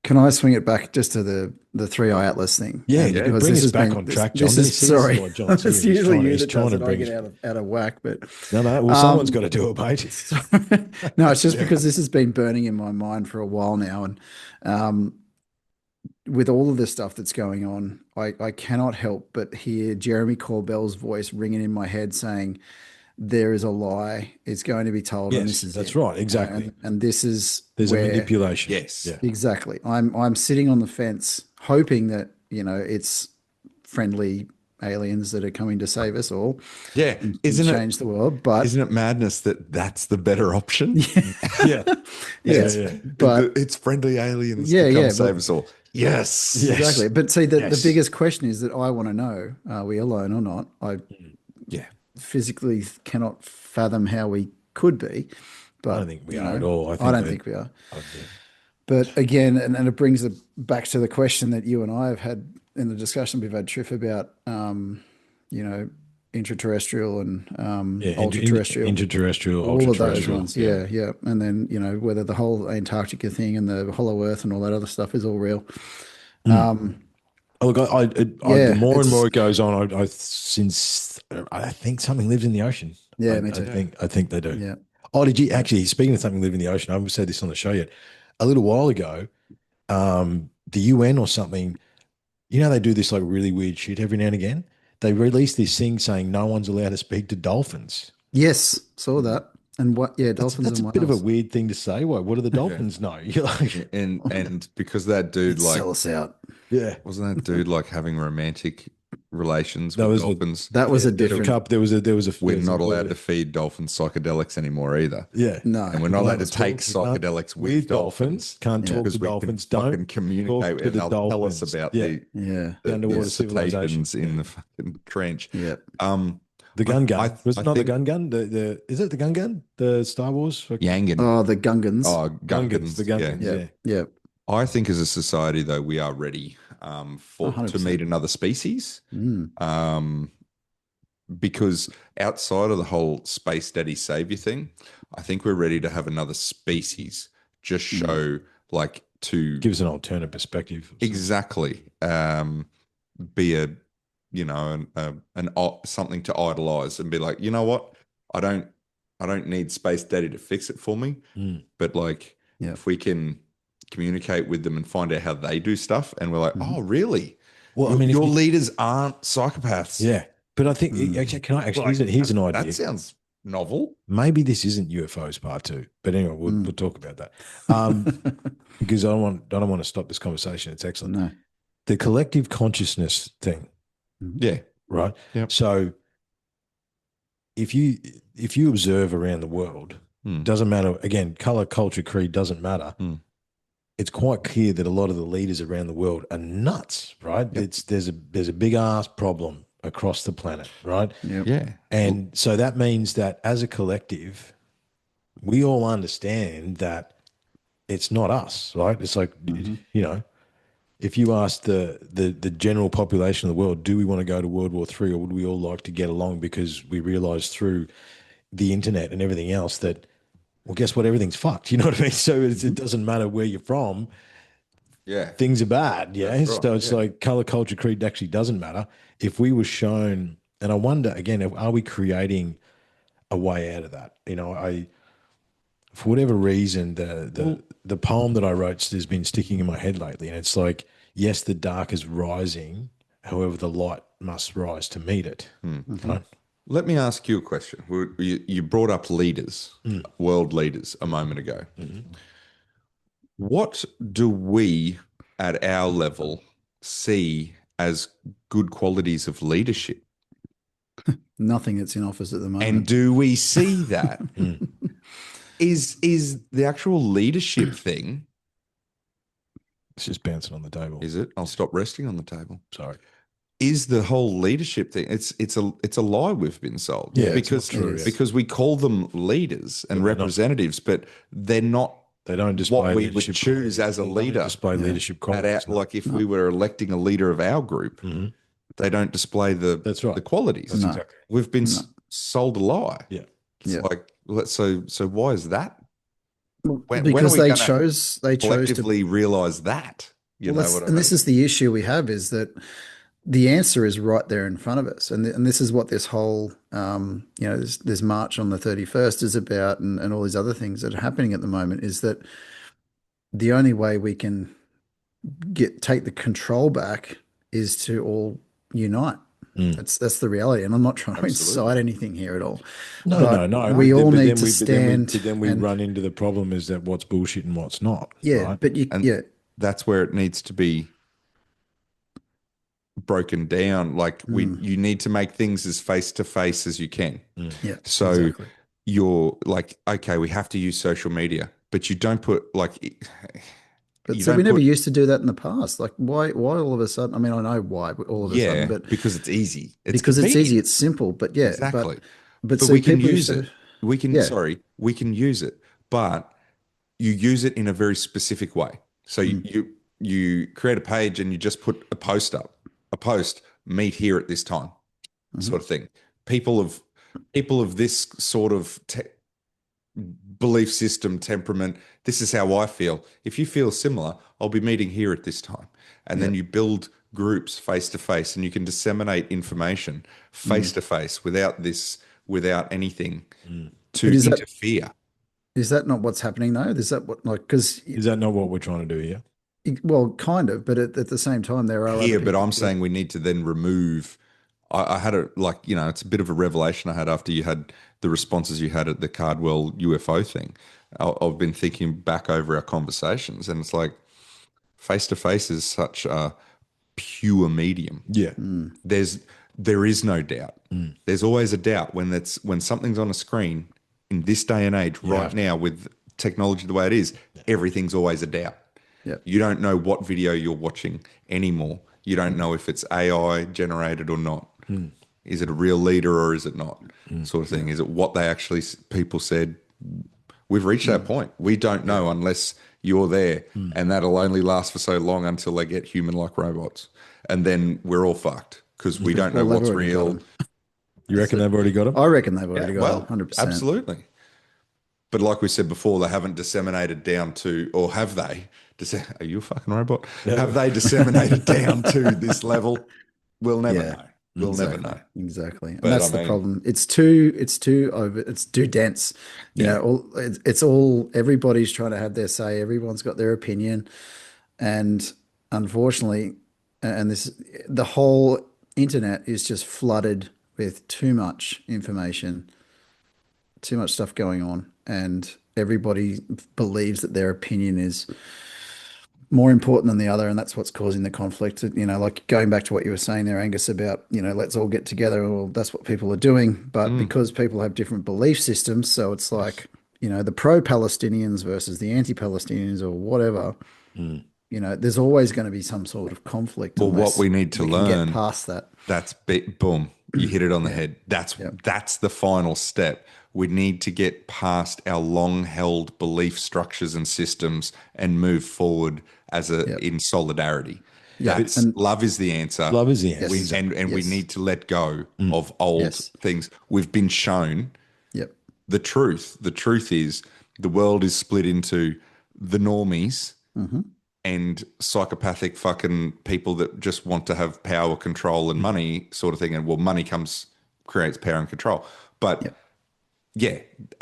Can I swing it back just to the 3i Atlas thing? Yeah, Because bring this us has back been on track, John. This is sorry. What John's It's doing. usually you He's that trying does to it. I bring get out of whack, but No. Well, someone's got to do it, mate. no, it's just because this has been burning in my mind for a while now, and with all of the stuff that's going on, I cannot help but hear Jeremy Corbell's voice ringing in my head saying, "There is a lie. It's going to be told, and Yes, this is that's it." right. Exactly. And this is There's where a manipulation. Yes. Yeah. exactly. I'm sitting on the fence, hoping that it's friendly aliens that are coming to save us all. Yeah. And Isn't change the world? But Isn't it madness that that's the better option? Yeah. yes, Yeah. but It's friendly aliens Yeah, to come yeah, save but- us all. Yes. Yes. exactly. But see, the Yes. biggest question is that I want to know: are we alone or not? I Yeah. physically cannot fathom how we could be, but I don't think we are at all. I don't think we are. Yeah. But again, and it brings it back to the question that you and I have had in the discussion we've had, Triff, about intraterrestrial and ultra-terrestrial. Interterrestrial, All of those ultra-terrestrial. ones, yeah. And then, whether the whole Antarctica thing and the hollow earth and all that other stuff is all real. Look, Yeah, the more and it's- more it goes on, I think something lives in the ocean. Yeah, me too. I think they do. Yeah. Oh, did you actually? Speaking of something living in the ocean, I haven't said this on the show yet. A little while ago, the UN or something, they do this like really weird shit every now and again. They released this thing saying no one's allowed to speak to dolphins. Yes, saw that. And dolphins That's and a bit of a whales. weird thing to say. What do the dolphins know? You're like, And because that dude Sell us out. yeah. wasn't that dude like having romantic relations That with was dolphins? That was a There different. was a We're not allowed to feed dolphins psychedelics anymore either. Yeah. No. And we're not allowed to Let's take talk about psychedelics with with dolphins. dolphins. Can't talk Because to we dolphins. can fucking Don't communicate talk to and the they'll tell us dolphins. about Yeah. Yeah. the underwater civilization. cetaceans in the fucking trench. Yeah. The gun. Was I it not the think- gun? Is it the gun? The Star Wars? Yangan. Oh, the Gungans. Oh, Gungans. The Gungans. Yeah. Yeah. Yeah. I think as a society, though, we are ready to 100%. meet another species. Mm. Because outside of the whole space daddy savior thing, I think we're ready to have another species just show like to Gives an alternate perspective. exactly be a something to idolize and be like, you know what, I don't need space daddy to fix it for me, but like Yeah. if we can communicate with them and find out how they do stuff, and we're like, oh really? Well, I mean, your leaders aren't psychopaths. yeah, but I think actually, can I actually? Here's an idea. That sounds novel. Maybe this isn't UFOs part 2, but anyway, we'll talk about that. Because I don't want to stop this conversation. It's excellent. No. The collective consciousness thing, Yeah. right? Yep. So if you observe around the world, doesn't matter. Again, color, culture, creed doesn't matter. It's quite clear that a lot of the leaders around the world are nuts, right? Yep. There's a big ass problem across the planet, right? Yep. Yeah. And so that means that as a collective, we all understand that it's not us, right? It's like, if you ask the general population of the world, do we want to go to World War III, or would we all like to get along because we realize through the internet and everything else that, well, guess what? Everything's fucked. You know what I mean? So it doesn't matter where you're from. Yeah. Things are bad. Yeah. That's right, So it's like color, culture, creed actually doesn't matter. If we were shown, and I wonder again, are we creating a way out of that? For whatever reason, the poem that I wrote has been sticking in my head lately, and it's like, yes, the dark is rising, however, the light must rise to meet it. Right? Let me ask you a question. You brought up leaders, world leaders, a moment ago. What do we at our level see as good qualities of leadership? Nothing that's in office at the moment. And do we see that? Is the actual leadership thing? It's just bouncing on the table. Is it? I'll stop resting on the table. Sorry. is the whole leadership thing. It's a lie we've been sold. Yeah, it's because not true, yeah. because we call them leaders and representatives, but they're not. They don't display what we would leadership choose as a they don't leader. display leadership qualities. Like if we were electing a leader of our group, they don't display That's right. the qualities. That's exactly. We've been sold a lie. Yeah. It's like, so why is that? When Because are we they gonna chose to collectively realize that. You know what I mean? this is the issue we have, is that the answer is right there in front of us, and this is what this whole this march on the 31st is about, and all these other things that are happening at the moment, is that the only way we can take the control back is to all unite. That's the reality, and I'm not trying to incite anything here at all. No. We all But need then to stand. But then we run into the problem is that what's bullshit and what's not. Yeah, right? but that's where it needs to be broken down. Like you need to make things as face to face as you can. Yeah. So exactly. you're like, okay, we have to use social media, but you don't put like. But so we never used to do that in the past. Like, why all of a sudden? I mean, I know why all of a sudden, but because it's easy. It's easy. It's simple. But yeah, exactly. But so so we can people use it. We can we can use it, but you use it in a very specific way. So you create a page and you just put a post up, meet here at this time, sort of thing. People of this sort of belief system, temperament, this is how I feel. If you feel similar, I'll be meeting here at this time. And then you build groups face to face, and you can disseminate information face to face without anything to interfere. Is that not what's happening though? Is that what, like, because is that not what we're trying to do here? Well, kind of, but at the same time, there are here. But I'm saying we need to then remove. I had it's a bit of a revelation I had after you had the responses you had at the Cardwell UFO thing. I've been thinking back over our conversations, and it's like face to face is such a pure medium. Yeah, there is no doubt. There's always a doubt when something's on a screen in this day and age. Right now, with technology the way it is, everything's always a doubt. Yeah, you don't know what video you're watching anymore. You don't know if it's AI generated or not. Is it a real leader or is it not? Sort of thing. Is it what they actually people said? We've reached that point. We don't know unless you're there, and that'll only last for so long until they get human-like robots, and then we're all fucked because we don't know what's real. You reckon they've already got them? I reckon they've already got them, 100%. Absolutely. But like we said before, they haven't disseminated down to, or have they? Are you a fucking robot? No. Have they disseminated down to this level? We'll never know. We'll never know. Exactly. And that's the problem. It's too dense. You know, it's all, everybody's trying to have their say. Everyone's got their opinion. And unfortunately, the whole internet is just flooded with too much information, too much stuff going on. And everybody believes that their opinion is more important than the other, and that's what's causing the conflict. You know, like going back to what you were saying there, Angus, about, let's all get together. Well, that's what people are doing, but because people have different belief systems, so it's like, the pro-Palestinians versus the anti-Palestinians or whatever, there's always going to be some sort of conflict. Well, what we need to learn, get past that. That's boom, you hit it on the head. That's the final step. We need to get past our long-held belief structures and systems and move forward in solidarity. Love is the answer. Love is the answer. We need to let go of old things. We've been shown the truth. The truth is the world is split into the normies and psychopathic fucking people that just want to have power, control, and money sort of thing. And money creates power and control. But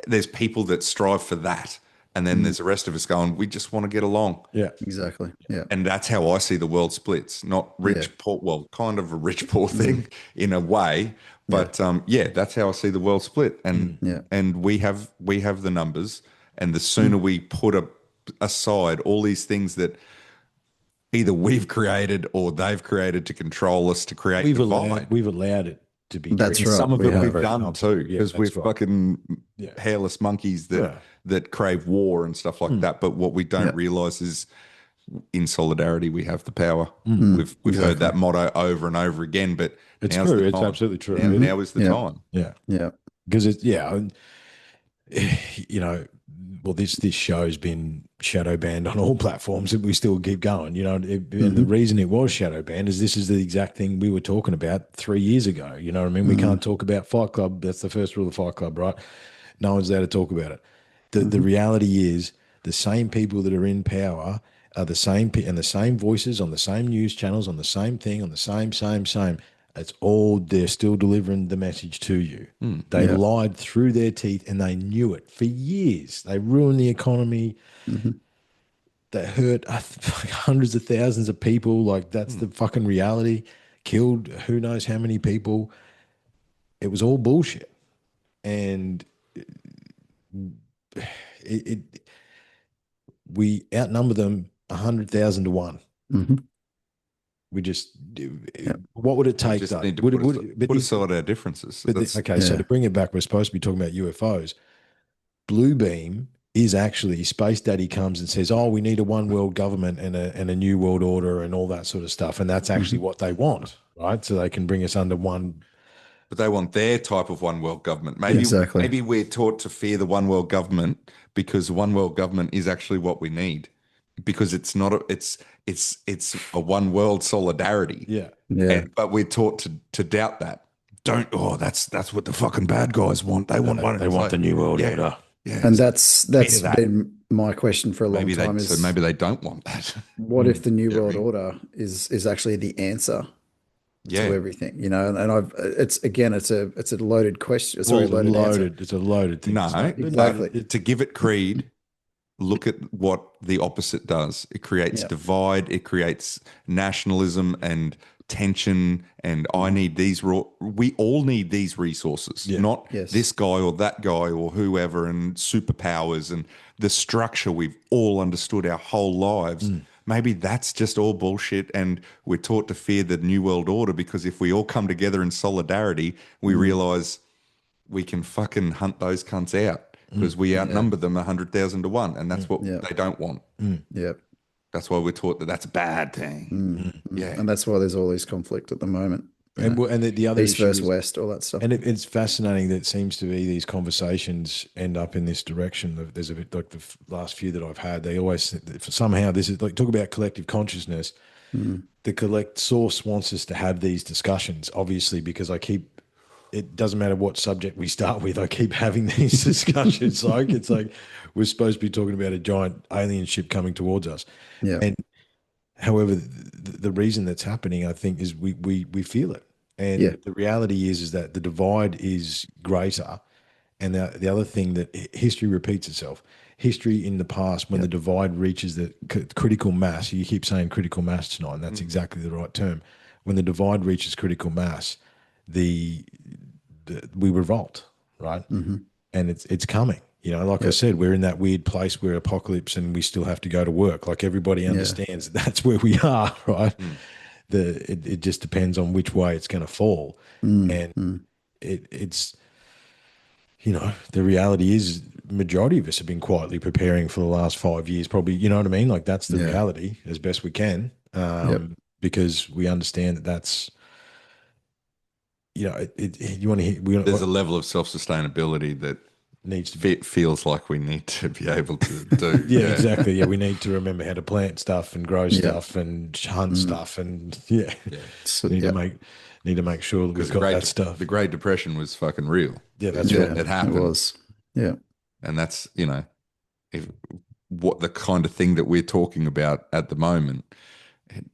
there's people that strive for that. And then there's the rest of us going, we just want to get along. Yeah, exactly. Yeah. And that's how I see the world splits, not rich, poor, well, kind of a rich, poor thing in a way. But that's how I see the world split. And and we have the numbers. And the sooner we put aside all these things that either we've created or they've created to control us, to create divide. We've allowed it to be. That's right. Some of it we've done too, because we're fucking hairless monkeys that crave war and stuff like that. But what we don't realize is in solidarity we have the power. We've heard exactly. that motto over and over again, but It's now's true. the It's time. absolutely true. Now is the Yeah. time. Yeah. Yeah. Because you know, well, this show's been shadow banned on all platforms, and we still keep going. You know, and the reason it was shadow banned is this is the exact thing we were talking about 3 years ago. You know what I mean? We can't talk about Fight Club. That's the first rule of Fight Club, right? No one's there to talk about it. The reality is the same people that are in power are the same and the same voices on the same news channels on the same thing on the same. It's all they're still delivering the message to you. They Yeah. lied through their teeth and they knew it for years. They ruined the economy. They hurt hundreds of thousands of people. Like that's the fucking reality. Killed who knows how many people. It was all bullshit. And it we outnumber them 100,000 to 1. We just, what would it We take just though? need to But put aside our differences. okay, so to bring it back, we're supposed to be talking about UFOs. Bluebeam is actually Space Daddy comes and says, "Oh, we need a one world government and a new world order and all that sort of stuff," and that's actually what they want, right? So they can bring us under one. But they want their type of one world government. Maybe Exactly. we're taught to fear the one world government because one world government is actually what we need. Because it's not it's a one world solidarity. Yeah. Yeah. But we're taught to doubt that. Don't that's what the fucking bad guys want. They want one. They want the new world yeah, order. yeah. And So that's that. been my question for a long maybe time is maybe they don't want that. what if the new Yeah, world right. order is actually the answer to Yeah. everything, you know? And I've it's again it's a loaded question. Well, Sorry, loaded answer. it's a loaded thing. No, Exactly. but to give it creed, look at what the opposite does. It creates Yeah. divide, it creates nationalism and tension. And I need these we all need these resources, not Yes. this guy or that guy or whoever, and superpowers and the structure we've all understood our whole lives. Maybe that's just all bullshit, and we're taught to fear the new world order because if we all come together in solidarity, we realize we can fucking hunt those cunts out because we outnumber them 100,000 to 1, and that's what they don't want. Yeah. That's why we're taught that that's a bad thing. Yeah. And that's why there's all this conflict at the moment. And the other East issue versus is, West, all that stuff. and it's fascinating that it seems to be these conversations end up in this direction. There's a bit like the last few that I've had. They always somehow this is like talk about collective consciousness. The collect source wants us to have these discussions, obviously, because it doesn't matter what subject we start with. I keep having these discussions. It's like we're supposed to be talking about a giant alien ship coming towards us. Yeah. And however, the reason that's happening, I think, is we feel it. And the reality is that the divide is greater. And the other thing that history repeats itself. History in the past, when the divide reaches the critical mass, you keep saying critical mass tonight, and that's exactly the right term. When the divide reaches critical mass, we revolt, right? And it's coming. You know, like I said, we're in that weird place where apocalypse and we still have to go to work. Like everybody understands that's where we are, right? It just depends on which way it's going to fall. And it's, you know, the reality is majority of us have been quietly preparing for the last 5 years, probably, you know what I mean? Like that's the reality as best we can, because we understand that that's, you know, you want to hear, There's a level of self-sustainability that needs to be. feels like we need to be able to do. Yeah, exactly. Yeah, we need to remember how to plant stuff and grow stuff and hunt stuff, and So, need to make sure that we've got that stuff. The Great Depression was fucking real. Yeah, that's yeah, right. It happened. It was. Yeah. And that's, you know, what the kind of thing that we're talking about at the moment,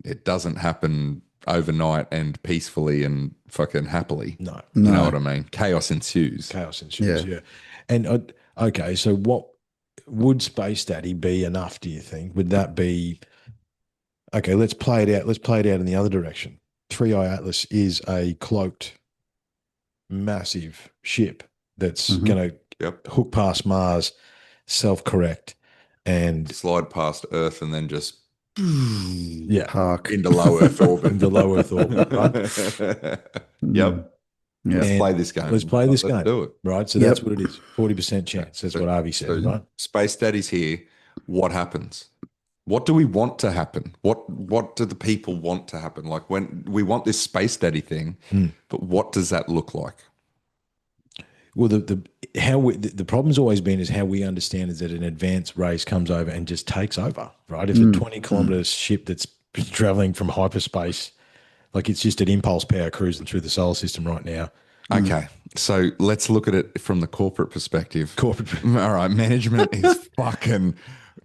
it doesn't happen overnight and peacefully and fucking happily. No. You know what I mean? Chaos ensues. Chaos ensues. Yeah. And okay, so what would Space Daddy be enough? Do you think? Would that be okay? Let's play it out. Let's play it out in the other direction. 3i Atlas is a cloaked, massive ship that's going to hook past Mars, self-correct, and Slide past Earth and then just Park. into low Earth orbit. into low Earth orbit. Right? Yep. Yeah. Let's play this game. Let's play this game. Let's do it. Right. So that's what it is. 40% chance. That's what Avi said, right? Space Daddy's here. What happens? What do we want to happen? What do the people want to happen? Like when we want this space daddy thing, but what does that look like? Well, the problem's always been is how we understand is that an advanced race comes over and just takes over, right? If a 20 kilometer ship that's traveling from hyperspace, like it's just an impulse power cruising through the solar system right now. Okay, so let's look at it from the corporate perspective. Corporate, All right, management is fucking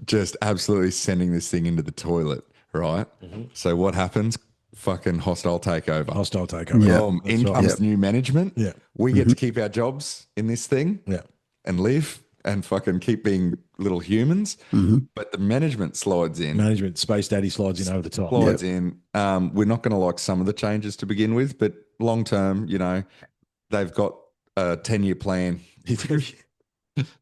just absolutely sending this thing into the toilet, right? So what happens? Fucking hostile takeover. hostile takeover. Yeah. Boom. In That's right. comes new management. Yeah. We get to keep our jobs in this thing Yeah. and live and fucking keep being little humans. But the management slides in. Management, Space Daddy slides in over the top. Slides in. We're not going to like some of the changes to begin with, but long term, you know, they've got a 10-year plan.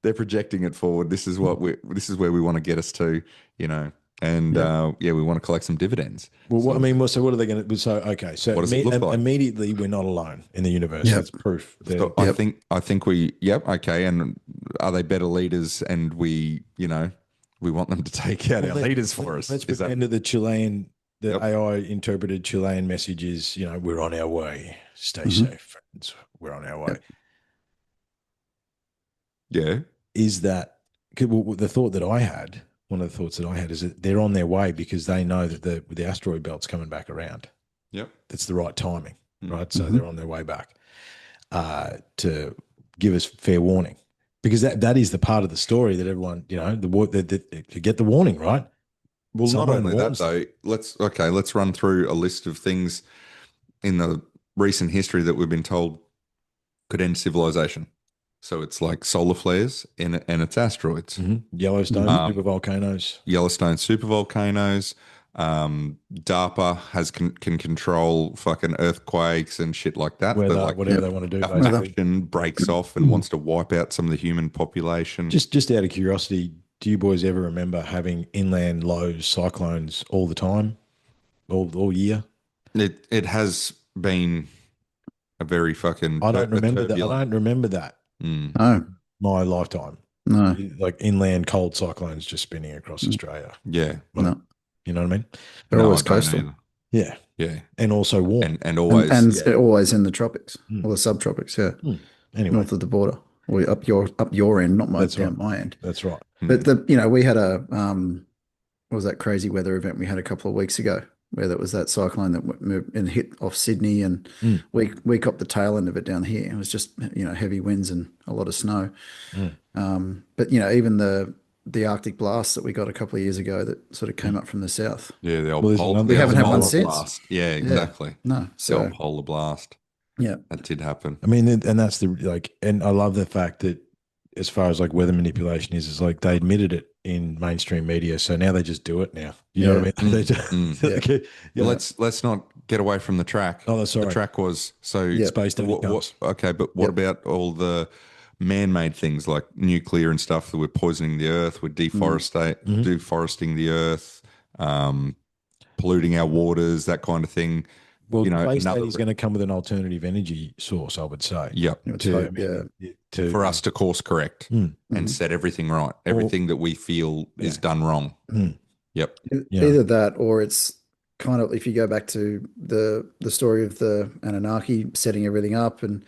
They're projecting it forward. This is where we want to get us to, you know. And we want to collect some dividends. Well, so what are they going to? So okay, so what does it look like? Immediately we're not alone in the universe. Yep. That's proof. So I think we okay. And are they better leaders? And we want them to take out our leaders for us. Let's pretend that the AI interpreted Chilean message is, we're on our way. Stay safe, friends. We're on our way. Yeah. Is that the thought that I had? One of the thoughts that I had is that they're on their way because they know that the asteroid belt's coming back around. Yep. That's the right timing, right? So they're on their way back to give us fair warning, because that is the part of the story that everyone, to get the warning, right? Well, not only that though. Let's run through a list of things in the recent history that we've been told could end civilization. So it's like solar flares and it's asteroids. Yellowstone supervolcanoes. Yellowstone supervolcanoes. DARPA can control fucking earthquakes and shit like that. Whatever they want to do. Basically. Breaks off and wants to wipe out some of the human population. Just out of curiosity, do you boys ever remember having inland low cyclones all the time, all year? It has been a very fucking. I don't remember that. I don't remember that. No. My lifetime. No. Like inland cold cyclones just spinning across Australia. Yeah. No. You know what I mean? They're always coastal. Yeah. Yeah. And also warm. And always. And always in the tropics or the subtropics, yeah. Anyway. North of the border. Or up your end, not my end. That's right. But we had what was that crazy weather event we had a couple of weeks ago, where there was that cyclone that moved and hit off Sydney, and we got the tail end of it down here. It was just heavy winds and a lot of snow. But even the Arctic blast that we got a couple of years ago that sort of came up from the south. Yeah, the old we haven't had one since. Blast. Yeah, exactly. Yeah. No, the old polar blast. Yeah, that did happen. I mean, and that's and I love the fact that as far as like weather manipulation is like they admitted it in mainstream media, so now they just do it now. You know what I mean? They just, Let's not get away from the track. Oh, that's sorry. The track was Space Daddy okay, but what about all the man-made things like nuclear and stuff that we're poisoning the earth, we're deforesting the earth, polluting our waters, that kind of thing. Well, Space Daddy's going to come with an alternative energy source, I would say. Yep. For us to course correct and set everything right. Everything that we feel is done wrong. Yep. Either that, or it's kind of, if you go back to the story of the Anunnaki setting everything up and,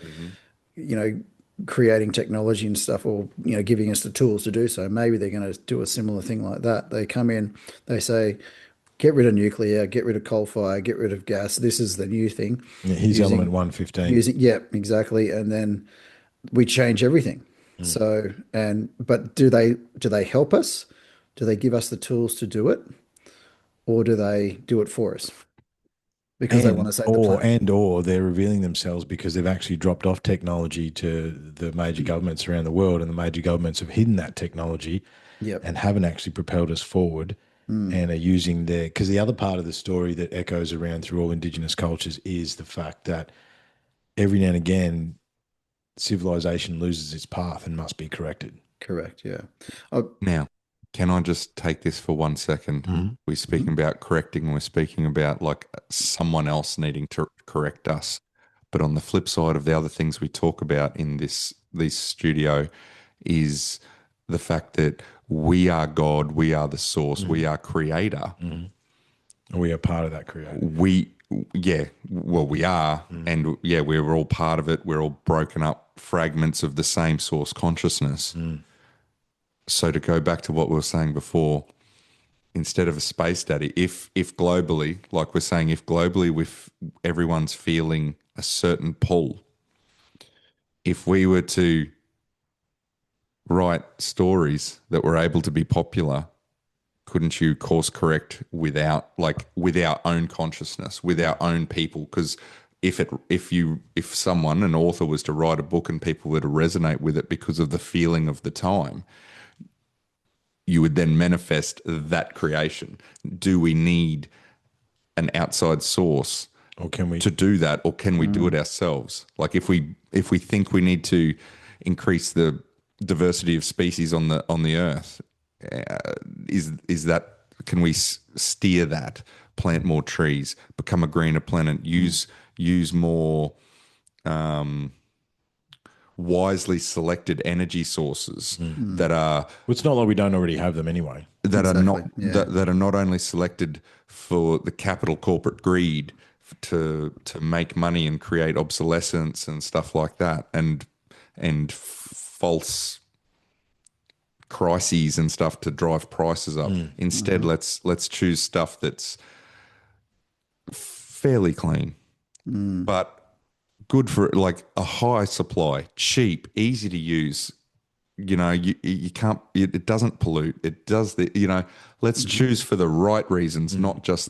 creating technology and stuff, or, giving us the tools to do so. Maybe they're going to do a similar thing like that. They come in, they say, get rid of nuclear, get rid of coal fire, get rid of gas. This is the new thing. Yeah, here's element 115. Exactly. And then we change everything. So, but do they help us? Do they give us the tools to do it? Or do they do it for us? Because they want to save the planet. Or they're revealing themselves because they've actually dropped off technology to the major governments around the world, and the major governments have hidden that technology and haven't actually propelled us forward. And are using because the other part of the story that echoes around through all Indigenous cultures is the fact that every now and again, civilization loses its path and must be corrected. Correct, yeah. Now, can I just take this for 1 second? We're speaking about correcting, we're speaking about like someone else needing to correct us. But on the flip side of the other things we talk about in this studio is the fact that we are God, we are the source, we are creator. We are part of that creator. We are, and yeah, we're all part of it. We're all broken up fragments of the same source consciousness. So to go back to what we were saying before, instead of a space daddy, if globally, like we're saying, if globally with everyone's feeling a certain pull, if we were to write stories that were able to be popular, couldn't you course correct without, like, with our own consciousness, with our own people? Because if someone, an author, was to write a book and people were to resonate with it because of the feeling of the time, you would then manifest that creation. Do we need an outside source Or can we to do that, or can we do it ourselves? Like if we think we need to increase the diversity of species on the earth, is that, can we steer that, plant more trees, become a greener planet, use more wisely selected energy sources that are Well, it's not like we don't already have them anyway. that are not Exactly, yeah. that are not only selected for the capital corporate greed to make money and create obsolescence and stuff like that, and false crises and stuff to drive prices up. Instead, let's choose stuff that's fairly clean, but good for, like, a high supply, cheap, easy to use. You can't, it doesn't pollute. It does let's choose for the right reasons, not just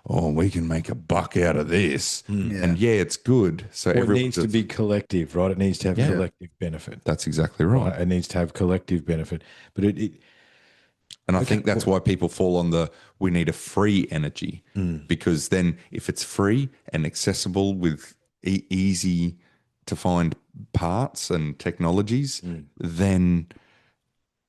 we can make a buck out of this. And yeah, it's good. So Well, it everyone needs to be collective, right? It needs to have collective benefit. that's exactly right. Right? It needs to have collective benefit. But And I think that's why people fall on we need a free energy, because then if it's free and accessible with easy to find parts and technologies, then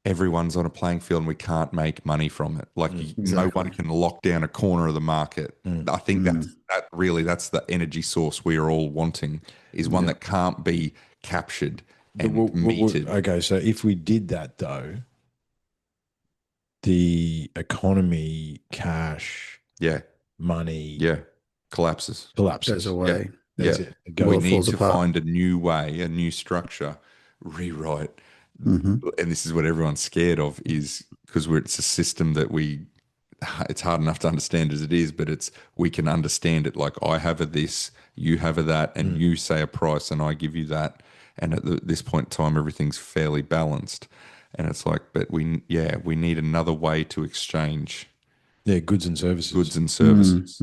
everyone's on a playing field and we can't make money from it. Like no one can lock down a corner of the market. I think that's the energy source we are all wanting, is one that can't be captured and metered. okay, so if we did that though, the economy, cash, money, Collapses. collapses. Goes away. That's Yeah. it. It We goes. need falls to apart. find a new way, a new structure, rewrite. And this is what everyone's scared of, is because it's a system that it's hard enough to understand as it is, but we can understand it. Like, I have a this, you have a that, and you say a price and I give you that. And at this point in time, everything's fairly balanced. And it's like, but we need another way to exchange Goods and services.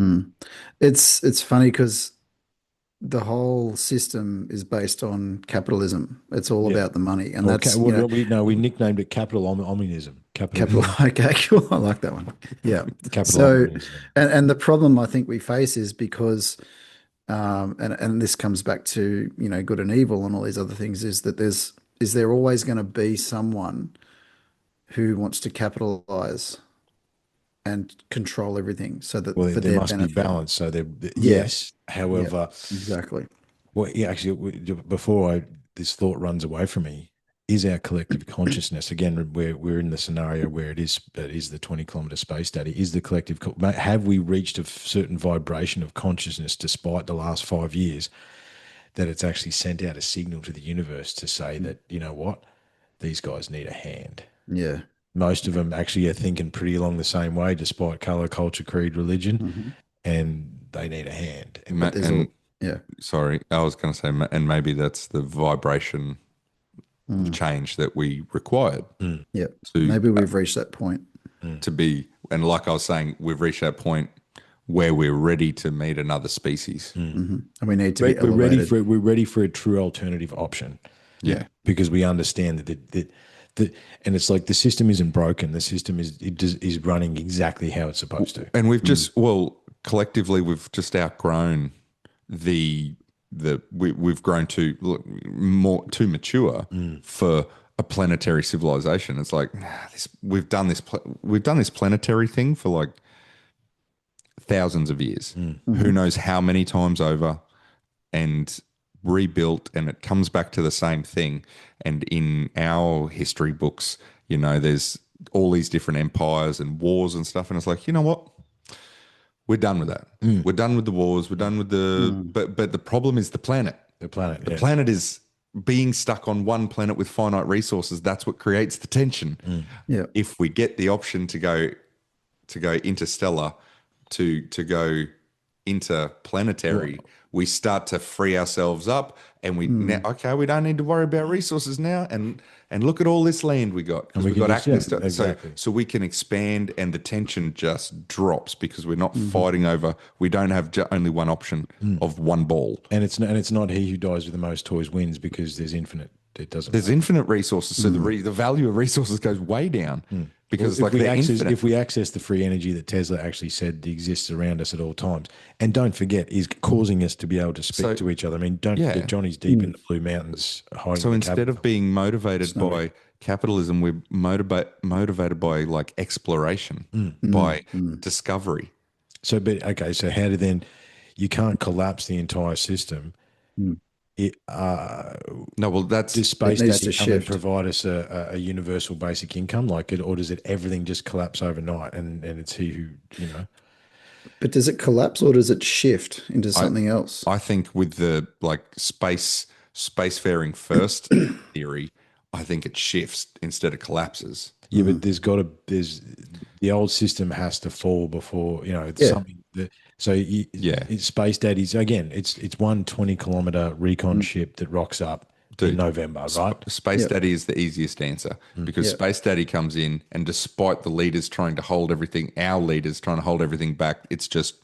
It's funny because the whole system is based on capitalism. It's all about the money, and that's we nicknamed it capital omninism. capital. Okay, cool. I like that one. Yeah. Capital So, omninism. and the problem I think we face is because, and this comes back to good and evil and all these other things, is that is there always going to be someone who wants to capitalize and control everything so that for there their must benefit. be balance. So yes, however, Exactly. well, yeah, actually, before this thought runs away from me, is our collective consciousness, again, we're in the scenario where it is the 20-kilometer space study, is the collective, have we reached a certain vibration of consciousness despite the last 5 years that it's actually sent out a signal to the universe to say that, you know what, these guys need a hand. Yeah. Most of them actually are thinking pretty along the same way, despite color, culture, creed, religion, and they need a hand. Sorry, I was going to say, and maybe that's the vibration change that we required. Yeah. Maybe we've reached that point. To be, and like I was saying, we've reached that point where we're ready to meet another species. And we need to be We're ready elevated. we're ready for a true alternative option. Yeah. Because we understand that and it's like the system isn't broken. The system is running exactly how it's supposed to. And we've just, collectively, we've just outgrown we've grown too mature for a planetary civilization. It's like, we've done this planetary thing for like thousands of years. Who knows how many times over, and rebuilt, and it comes back to the same thing. And in our history books, there's all these different empires and wars and stuff. And it's like, you know what? We're done with that. We're done with the wars. We're done with but the problem is the planet. The planet. The planet is being stuck on one planet with finite resources. That's what creates the tension. Yeah. If we get the option to go interstellar, to go interplanetary, we start to free ourselves up, and we we don't need to worry about resources now, and look at all this land we got, because we've got access to it. Exactly. So we can expand, and the tension just drops because we're not fighting over. We don't have only one option of one ball, And it's not he who dies with the most toys wins, because there's infinite. It doesn't. there's infinite resources, so the value of resources goes way down because Well, infinite. if we access the free energy that Tesla actually said exists around us at all times, and don't forget, is causing us to be able to speak to each other. I mean, don't forget, Johnny's deep in the Blue Mountains hiding. So instead of being motivated by capitalism, we're motivated by like exploration, by discovery. so how do then you can't collapse the entire system? No, well, that's Does space needs daddy to come and shift. provide us a universal basic income like it, or does it everything just collapse overnight and it's he who, But does it collapse or does it shift into something else? I think with the like spacefaring first theory, I think it shifts instead of collapses. Yeah, but there's the old system has to fall before, it's Yeah. something that, so it's space daddies again, it's 120-kilometer recon ship that rocks up in November, right? Space Daddy is the easiest answer because Space Daddy comes in, and despite the leaders trying to hold everything, our leaders trying to hold everything back, it's just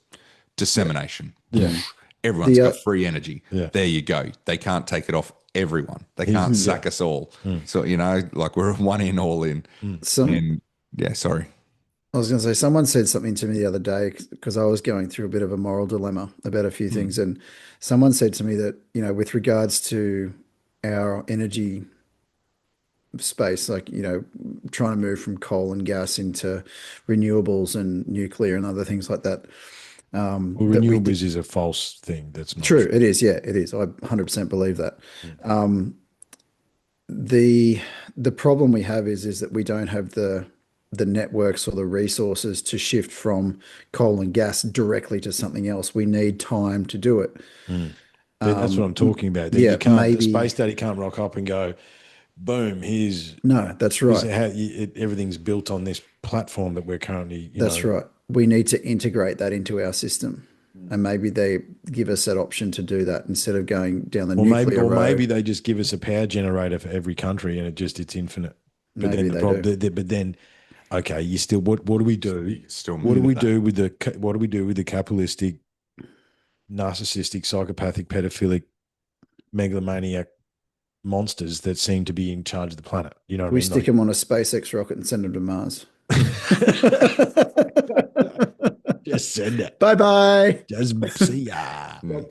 dissemination. Yeah. Everyone's got free energy. Yeah. There you go. They can't take it off everyone. They can't sack us all. So, like we're one in, all in. Sorry. I was going to say, someone said something to me the other day because I was going through a bit of a moral dilemma about a few things. And someone said to me that, with regards to our energy space, like, trying to move from coal and gas into renewables and nuclear and other things like that. Well, renewables is a false thing. That's not True. It is. Yeah, it is. I 100% believe that. The problem we have is that we don't have the networks or the resources to shift from coal and gas directly to something else. We need time to do it. That's what I'm talking about. yeah, The space daddy can't rock up and go, boom, No, that's right. Everything's built on this platform that we're currently, That's right. We need to integrate that into our system. And maybe they give us that option to do that instead of going down the nuclear road. Maybe they just give us a power generator for every country and it's infinite. But Maybe then okay, you still what do we do? What do we do with the capitalistic, narcissistic, psychopathic, pedophilic, megalomaniac monsters that seem to be in charge of the planet? You know what I mean? We stick them on a SpaceX rocket and send them to Mars. Just send it. Bye-bye. Just see ya. Or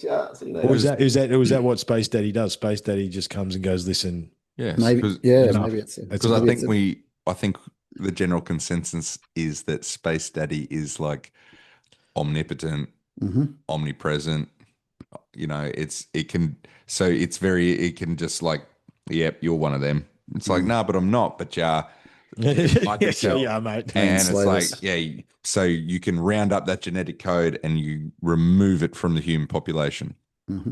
is that what Space Daddy does? Space Daddy just comes and goes, listen. Yes, maybe it's because I think the general consensus is that Space Daddy is like omnipotent, omnipresent. It can just like, yep, you're one of them. It's like, nah, but I'm not. But I can tell. Yeah, mate. And it's like, so you can round up that genetic code and you remove it from the human population.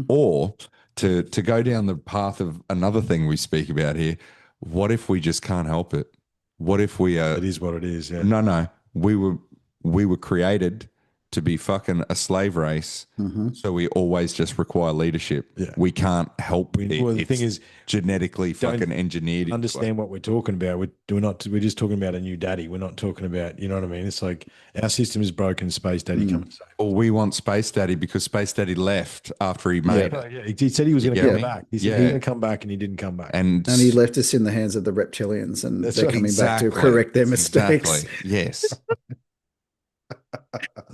Or to go down the path of another thing we speak about here, what if we just can't help it? What if we are? It is what it is. Yeah. No. We were created to be fucking a slave race, so we always just require leadership. Yeah. We can't help it. Well, the thing is, genetically fucking engineered. Understand what we're talking about. We're just talking about a new daddy. We're not talking about, you know what I mean? It's like our system is broken. Space Daddy come and say. Well, we want Space Daddy because Space Daddy left after he made it. Yeah. He said he was going to come back. He said he was going to come back, and he didn't come back. And he left us in the hands of the reptilians, and they're coming back to correct their mistakes. Exactly. Yes.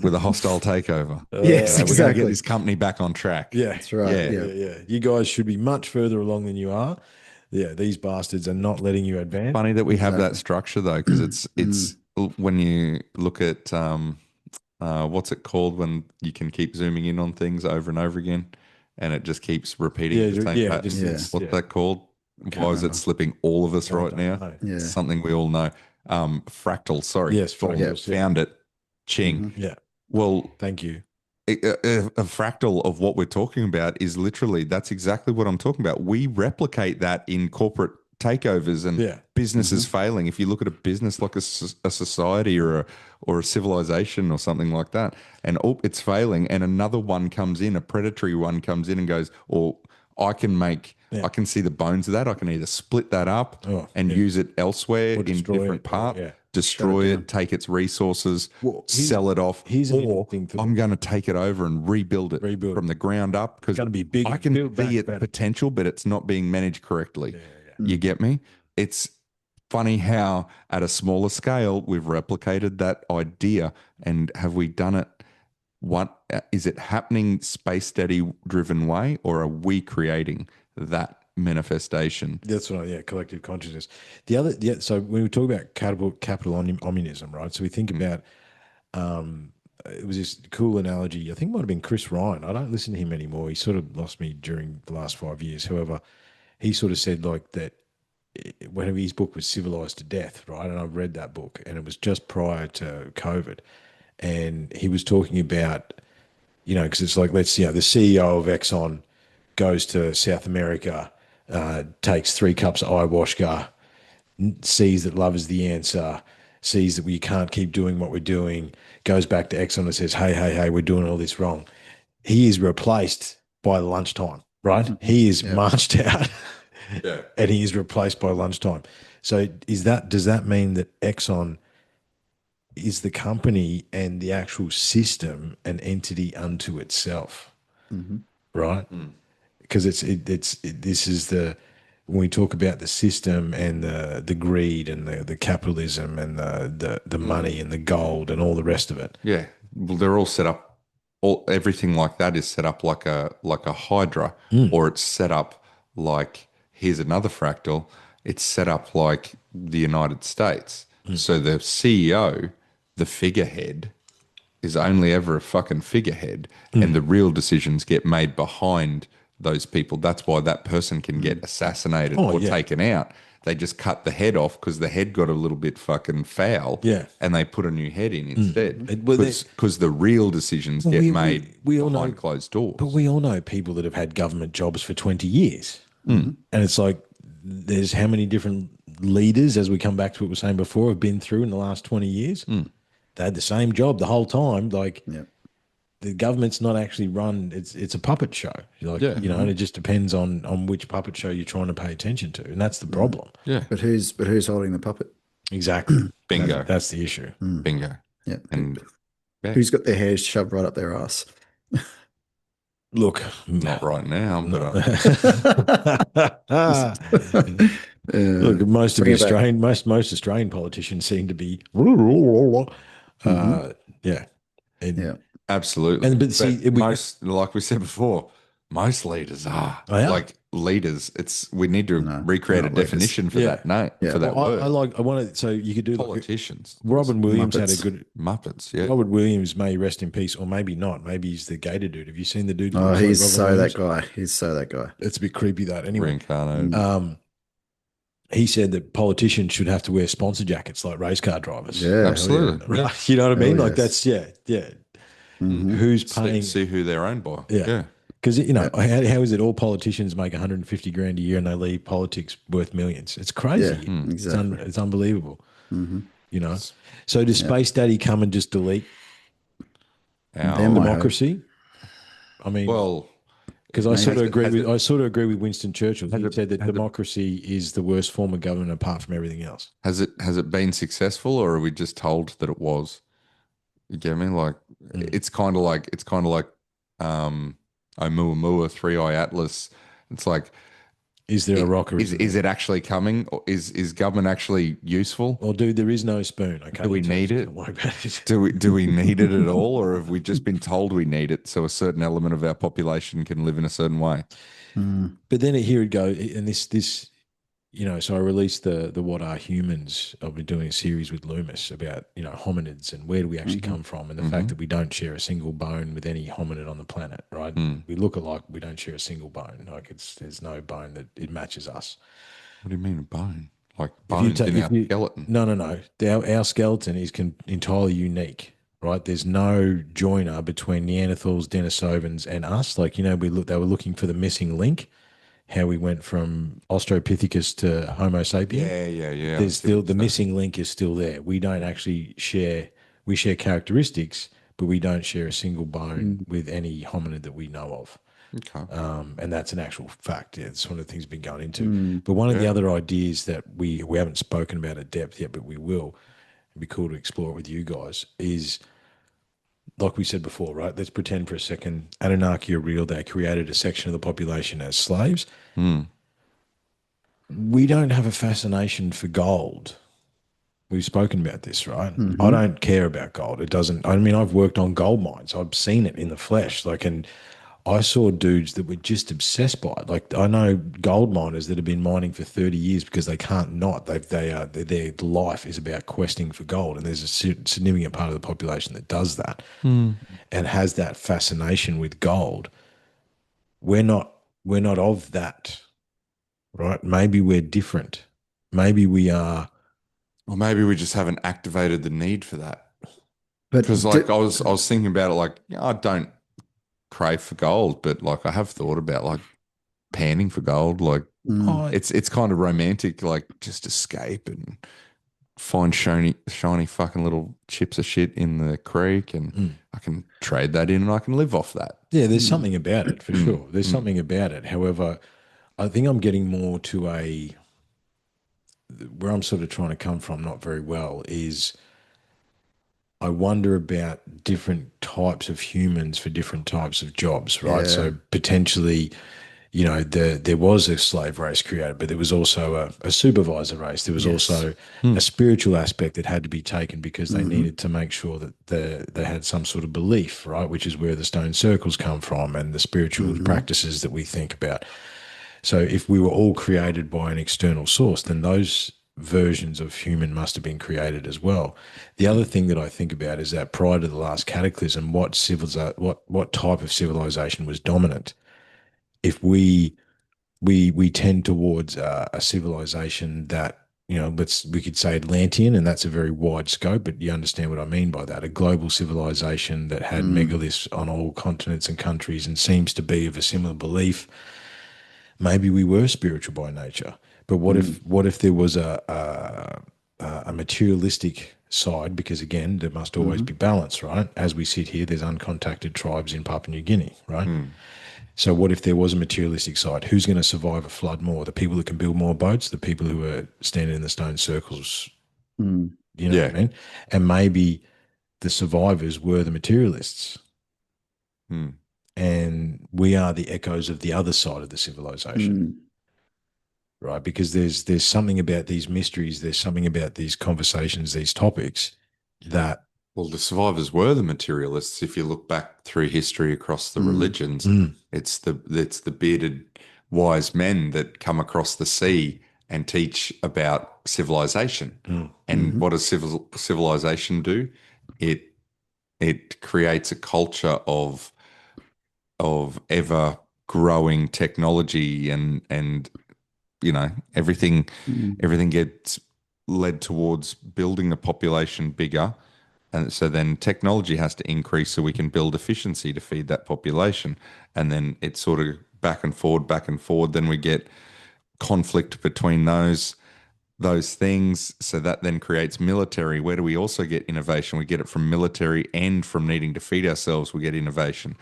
With a hostile takeover. Yes, exactly. We're going to get exactly. this company back on track. Yeah, That's right. Yeah. You guys should be much further along than you are. Yeah, these bastards are not letting you advance. Funny that we have that structure though, because it's when you look at what's it called when you can keep zooming in on things over and over again, and it just keeps repeating the same pattern. What's that called? Why is it slipping all of us right now? Yeah. It's something we all know. fractal. Sorry, Yes, fractals, yeah. found it. Ching. Yeah. Well, Thank you. a fractal of what we're talking about is literally that's exactly what I'm talking about. We replicate that in corporate takeovers and businesses failing. If you look at a business like a society or a civilization or something like that, and it's failing, and another one comes in, a predatory one comes in and goes, "Or I can I can see the bones of that. I can either split that up and use it elsewhere in different part." Destroy it, take its resources, sell it off, or I'm going to take it over and rebuild it from the ground up because I can see its potential, but it's not being managed correctly. You get me? It's funny how at a smaller scale we've replicated that idea, and have we done it? What is it happening space study driven way, or are we creating that manifestation? That's right. Collective consciousness. So when we talk about capital omnism, right? So we think about it was this cool analogy. I think it might have been Chris Ryan. I don't listen to him anymore. He sort of lost me during the last 5 years. However, he sort of said like that whenever his book was Civilized to Death, right? And I've read that book, and it was just prior to COVID, and he was talking about, because it's like, let's see, the CEO of Exxon goes to South America, takes 3 cups of ayahuasca, sees that love is the answer, sees that we can't keep doing what we're doing, goes back to Exxon and says, hey, we're doing all this wrong. He is replaced by lunchtime, right? He is marched out and he is replaced by lunchtime. So does that mean that Exxon is the company and the actual system an entity unto itself, right? Because this is when we talk about the system and the greed and the capitalism and the money and the gold and all the rest of it. Yeah, well, they're all set up. Everything like that is set up like a hydra, or it's set up like, here's another fractal. It's set up like the United States. So the CEO, the figurehead, is only ever a fucking figurehead, and the real decisions get made behind those people. That's why that person can get assassinated or taken out. They just cut the head off because the head got a little bit fucking foul, and they put a new head in instead. Because the real decisions get made behind closed doors. But we all know people that have had government jobs for 20 years. And it's like, there's how many different leaders, as we come back to what we were saying before, have been through in the last 20 years. They had the same job the whole time. Like, the government's not actually run. It's a puppet show. And it just depends on which puppet show you're trying to pay attention to, and that's the problem. Yeah, but who's holding the puppet? Exactly. Bingo. That's the issue. Bingo. Yeah. And who's got their hairs shoved right up their ass? Look, not right now, but look, most Australian politicians seem to be, absolutely. But see, most, like we said before, most leaders are like leaders. We need to recreate a definition for that name, for that word. So you could do politicians. Robin Williams Muppets. had a good Muppets. Yeah, Robert Williams, may rest in peace, or maybe not. Maybe he's the Gator dude. Have you seen the dude? Oh, he's so that guy. He's so that guy. It's a bit creepy, that. Anyway, reincarnated. He said that politicians should have to wear sponsor jackets like race car drivers. Yeah, absolutely. Yeah. Right. You know what I mean? Like, that's who's paying? See who they're owned by. Yeah. Because, how is it all politicians make 150 grand a year and they leave politics worth millions? It's crazy. Yeah, exactly. It's unbelievable. So does Space Daddy come and just delete Our democracy? I mean, well, because I sort of agree with Winston Churchill. He said that democracy is the worst form of government apart from everything else. Has it been successful, or are we just told that it was? You get me? Like, it's kind of like Oumuamua, Three Eye Atlas. It's like, is there a rock, or is it actually coming? Or is government actually useful? Well, dude, there is no spoon. Okay, do we need it? Don't worry about it. Do we need it at all, or have we just been told we need it so a certain element of our population can live in a certain way? But then here it go, and this. So I released the What Are Humans. I've been doing a series with Loomis about, hominids and where do we actually come from, and the fact that we don't share a single bone with any hominid on the planet, right? We look alike, we don't share a single bone. Like, there's no bone that it matches us. What do you mean a bone? like If you bones take, in if our you, skeleton. no, no, no, our skeleton is entirely unique, right? There's no joiner between Neanderthals, Denisovans, and us. Like, they were looking for the missing link, how we went from Australopithecus to Homo sapien. Yeah, yeah, yeah. I There's see what still you're the saying. missing link is still there. We don't actually share, we share characteristics, but we don't share a single bone Mm. with any hominid that we know of. Okay. And that's an actual fact. Yeah, it's one of the things we've been going into. Mm. But one of the Yeah. other ideas that we haven't spoken about at depth yet, but we will, it'd be cool to explore it with you guys, is like we said before, right? Let's pretend for a second Anunnaki are real. They created a section of the population as slaves. Hmm. We don't have a fascination for gold. We've spoken about this, right? I Hmm. don't care about gold. It doesn't, I mean, I've worked on gold mines. I've seen it in the flesh. Like, and I saw dudes that were just obsessed by it. Like, I know gold miners that have been mining for 30 years because they can't not. Their life is about questing for gold. And there's a significant part of the population that does that Hmm. and has that fascination with gold. We're not, we're not of that, right? Maybe we're different. Maybe we are. Or maybe we just haven't activated the need for that. Because But like I was thinking about it, like, yeah, I don't crave for gold, but like I have thought about like panning for gold. Like mm, Oh, it's kind of romantic, like just escape and find shiny fucking little chips of shit in the creek, and I can trade that in and I can live off that. yeah, there's mm, something about it for Mm, sure. There's mm, something about it. However, I think I'm getting more to where I'm sort of trying to come from, not very well, is I wonder about different types of humans for different types of jobs, right? yeah. So potentially, there was a slave race created, but there was also a supervisor race. There was Yes. also a mm, spiritual aspect that had to be taken because they Hmm. needed to make sure that they had some sort of belief, right? Which is where the stone circles come from and the spiritual Hmm. practices that we think about. So if we were all created by an external source, then those versions of human must have been created as well. The other thing that I think about is that prior to the last cataclysm, what type of civilization was dominant? If we tend towards a civilization that we could say Atlantean, and that's a very wide scope, but you understand what I mean by that. A global civilization that had Mm. megaliths on all continents and countries and seems to be of a similar belief. Maybe we were spiritual by nature, but Mm. what if there was a materialistic side? Because again, there must always Hmm. be balance, right? As we sit here, there's uncontacted tribes in Papua New Guinea, right? mm. So what if there was a materialistic side? Who's going to survive a flood more? The people that can build more boats, the people who are standing in the stone circles, Mm. you know what Yeah. I mean? And maybe the survivors were the materialists, Mm. and we are the echoes of the other side of the civilization, Mm. right? Because there's something about these mysteries, there's something about these conversations, these topics that Well, the survivors were the materialists. If you look back through history across the Mm. religions, mm, it's the bearded wise men that come across the sea and teach about civilization. mm, And Hmm. what does civilization do? It it creates a culture of ever growing technology, and everything Mm. everything gets led towards building the population bigger, and so then technology has to increase so we can build efficiency to feed that population. And then it's sort of back and forward, back and forward. Then we get conflict between those things. So that then creates military. Where do we also get innovation? We get it from military and from needing to feed ourselves. We get innovation.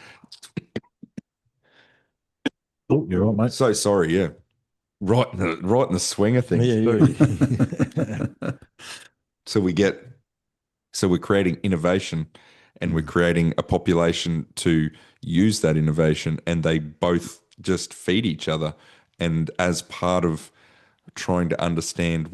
oh, you're right, mate. So sorry, yeah. Right in the swing of things Yeah, too. yeah. So we get So we're creating innovation, and we're Mm. creating a population to use that innovation, and they both just feed each other. And as part of trying to understand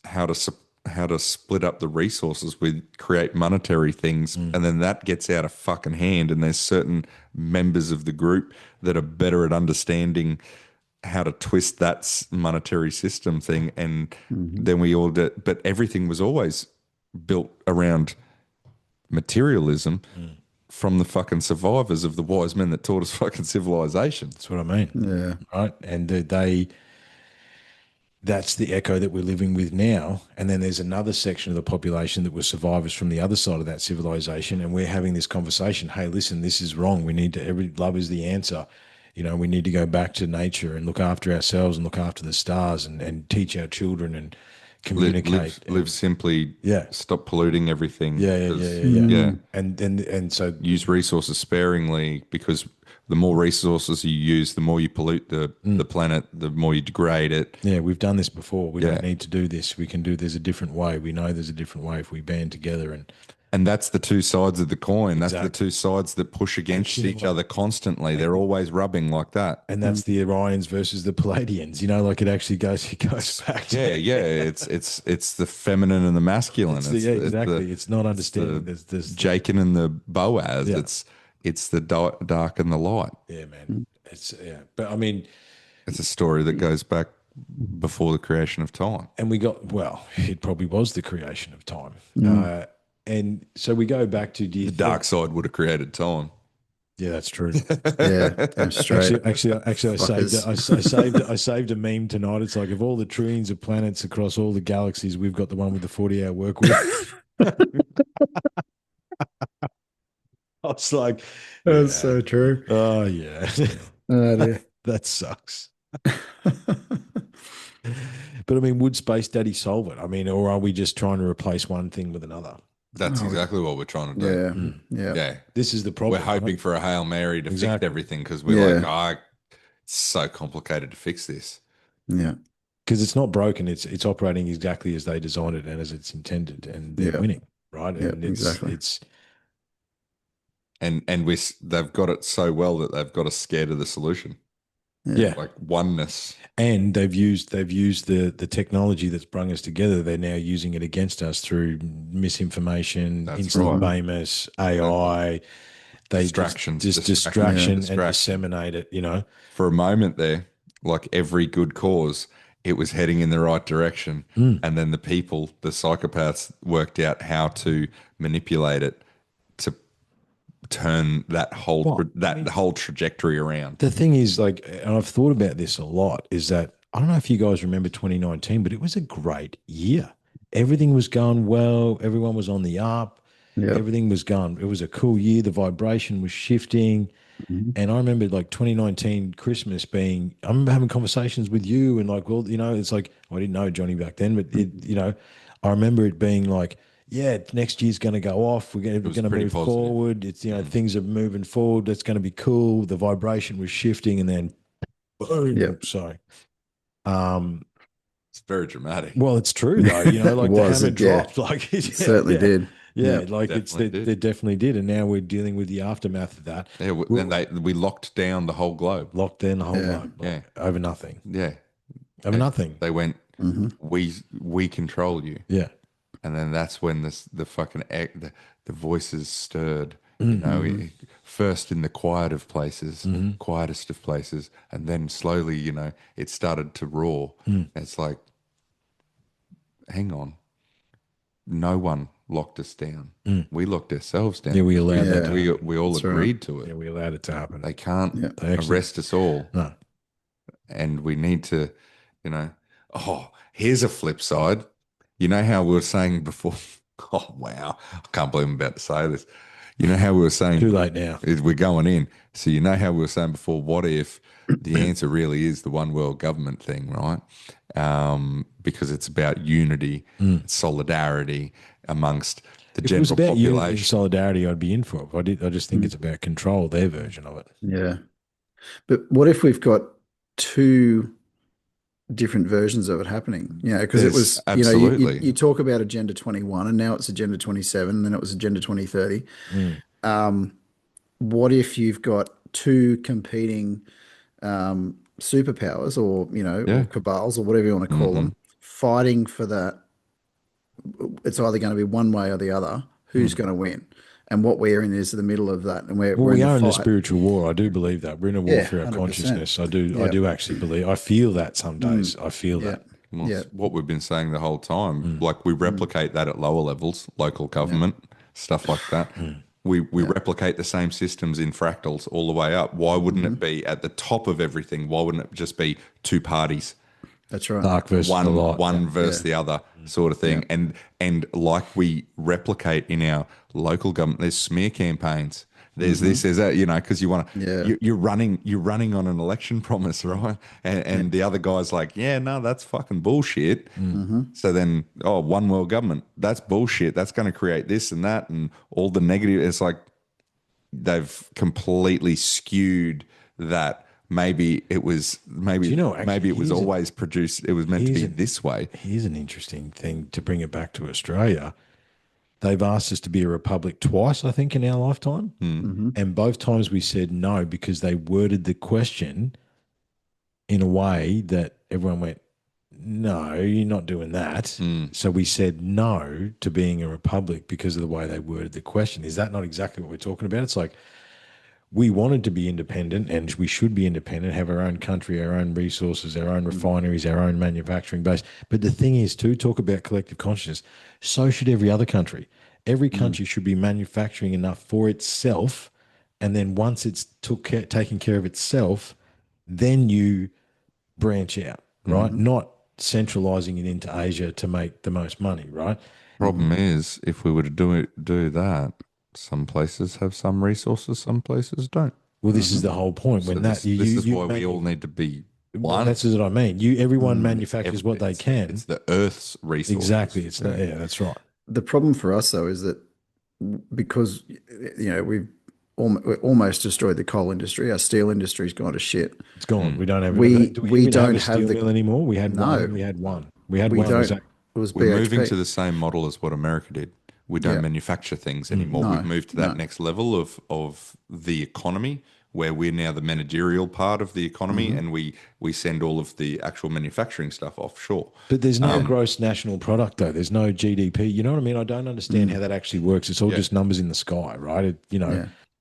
how to how to split up the resources, we create monetary things, Mm, and then that gets out of fucking hand. And there's certain members of the group that are better at understanding how to twist that monetary system thing, and Mhm. then we all did. But everything was always built around materialism mm. from the fucking survivors of the wise men that taught us fucking civilization. That's what I mean, Yeah. right? And they that's the echo that we're living with now. And then there's another section of the population that were survivors from the other side of that civilization. And we're having this conversation. Hey, listen, this is wrong. We need to, love is the answer. You know, we need to go back to nature and look after ourselves and look after the stars and teach our children and communicate. Live simply. Yeah. Stop polluting everything. Yeah, yeah, 'cause- yeah, yeah, yeah. yeah. And so Use resources sparingly, because the more resources you use, the more you pollute the planet, the more you degrade it. yeah, we've done this before. We Yeah. don't need to do this. We can do. There's a different way. We know there's a different way if we band together And that's the two sides of the coin. That's the Exactly. two sides that push against Pushing each other constantly. They're always rubbing like that. and that's the Orions versus the Palladians. You know, like it actually goes back to Yeah, yeah. It's the feminine and the masculine. yeah, exactly. It's not understanding. There's Jacob and the Boaz. Yeah. It's the dark and the light. yeah, man. It's but I mean, It's a story that goes back before the creation of time. and we got it probably was the creation of time. And so we go back to The dark side would have created time. Yeah, that's true. Yeah, damn straight. Actually, I saved it. I saved a meme tonight. It's like of all the trillions of planets across all the galaxies, we've got the one with the 40-hour work week. I was like, That's so true. oh yeah, Oh, dear. that sucks. But I mean, would Space Daddy solve it? I mean, or are we just trying to replace one thing with another? That's exactly what we're trying to do. Yeah, yeah. Yeah. This is the problem. We're hoping for a Hail Mary to fix Exactly. everything, because we're like, it's so complicated to fix this. Yeah. Because it's not broken. It's operating exactly as they designed it and as it's intended, and they're winning, right? Yeah, And exactly. It's And they've got it so well that they've got us scared of the solution. yeah. Like oneness. And they've used the technology that's brung us together. They're now using it against us through misinformation, That's instant right. famous, AI. They Distractions. just distraction and Distraction. disseminate it. You know, For a moment there, like every good cause, it was heading in the right direction. Mm. And then the psychopaths worked out how to manipulate it to turn that whole whole trajectory around. the thing is, like, and I've thought about this a lot. Is that I don't know if you guys remember 2019, but it was a great year. Everything was going well. Everyone was on the up. Yeah. Everything was going. It was a cool year. The vibration was shifting. Mhm. And I remember like 2019 Christmas being, I remember having conversations with you and like, well, you know, it's like, I didn't know Johnny back then, but you know, I remember it being like, yeah, next year's going to go off. We're going to pretty move positive. forward. It's, you know, things are moving forward. It's going to be cool. The vibration was shifting and then boom. Yep. Sorry. It's very dramatic. Well, it's true though, you know, like It the was, hammer yeah. dropped. Like It certainly did. Yeah, Yeah. like Definitely they definitely did. And now we're dealing with the aftermath of that. Yeah, and we locked down the whole globe. Locked in the whole Yeah. lot, like, over nothing. Yeah. Over nothing. They went, Mhm. we control you. Yeah. And then that's when the fucking the voices stirred. You know, first in the quiet of places, quietest of places, and then slowly, you know, it started to roar. It's like, hang on, no one locked us down. We locked ourselves down. Yeah, we allowed that to we all That's right. agreed to it. Yeah, we allowed it to happen. They can't They actually- arrest us all. No. And we need to, you know, here's a flip side. You know how we were saying before, oh, wow, I can't believe I'm about to say this. You know how we were saying, Too late now. we're going in. So you know how we were saying before, what if the answer really is the one world government thing, right? Because it's about unity, solidarity amongst the If it general was about unity and population. solidarity, I'd be in for it. I just think it's about control, their version of it. Yeah. But what if we've got two different versions of it happening? You know, because it was, Yes, you know, you, absolutely. you talk about Agenda 21 and now it's Agenda 27 and then it was Agenda 2030. What if you've got two competing superpowers or, you know, Yeah. or cabals or whatever you want to call them, fighting for that? It's either going to be one way or the other. Who's going to win? And what we're in is the middle of that. And we're We in are the in a fight. spiritual war. I do believe that. We're in a war Yeah, for our 100%. consciousness. I Yeah. do actually believe. I feel that some days. I feel Yeah. that. Well, Yeah. it's what we've been saying the whole time. Like we replicate that at lower levels, local government, stuff like that. We replicate the same systems in fractals all the way up. Why wouldn't it be at the top of everything? Why wouldn't it just be two parties? That's right. Dark versus the light. one Yeah. versus the other sort of thing. And like we replicate in our local government, there's smear campaigns. There's this, there's that, because you want to, Yeah. you're running on an election promise, right? And the other guy's like, yeah, no, that's fucking bullshit. So then, one world government, that's bullshit. That's going to create this and that and all the negative. It's like they've completely skewed that. Maybe it was maybe it was always produced. It was meant to be this way. Here's an interesting thing to bring it back to Australia. They've asked us to be a republic twice, I think, in our lifetime. And both times we said no because they worded the question in a way that everyone went, no, you're not doing that. So we said no to being a republic because of the way they worded the question. Is that not exactly what we're talking about? It's like we wanted to be independent and we should be independent, have our own country, our own resources, our own refineries, our own manufacturing base. But the thing is, too, talk about collective consciousness. So should every other country. Every country should be manufacturing enough for itself. And then once it's taken care of itself, then you branch out, right? Not centralizing it into Asia to make the most money, right? Problem is, if we were to do that, some places have some resources, some places don't. Well, this is the whole point. So this is why we all need to be one. That's what I mean. Everyone manufactures what they can. It's the Earth's resources. Exactly. That's right. The problem for us, though, is that because we've almost destroyed the coal industry, our steel industry's gone to shit. It's gone. We don't have. We do we even don't have a have steel the mill anymore. We had No. one. We had one. We had we one. don't. It was We're BHP. moving to the same model as what America did. We don't manufacture things anymore. No, We've moved to that next level of the economy where we're now the managerial part of the economy and we send all of the actual manufacturing stuff offshore. But there's no gross national product though. There's no GDP. You know what I mean? I don't understand how that actually works. It's all just numbers in the sky, right?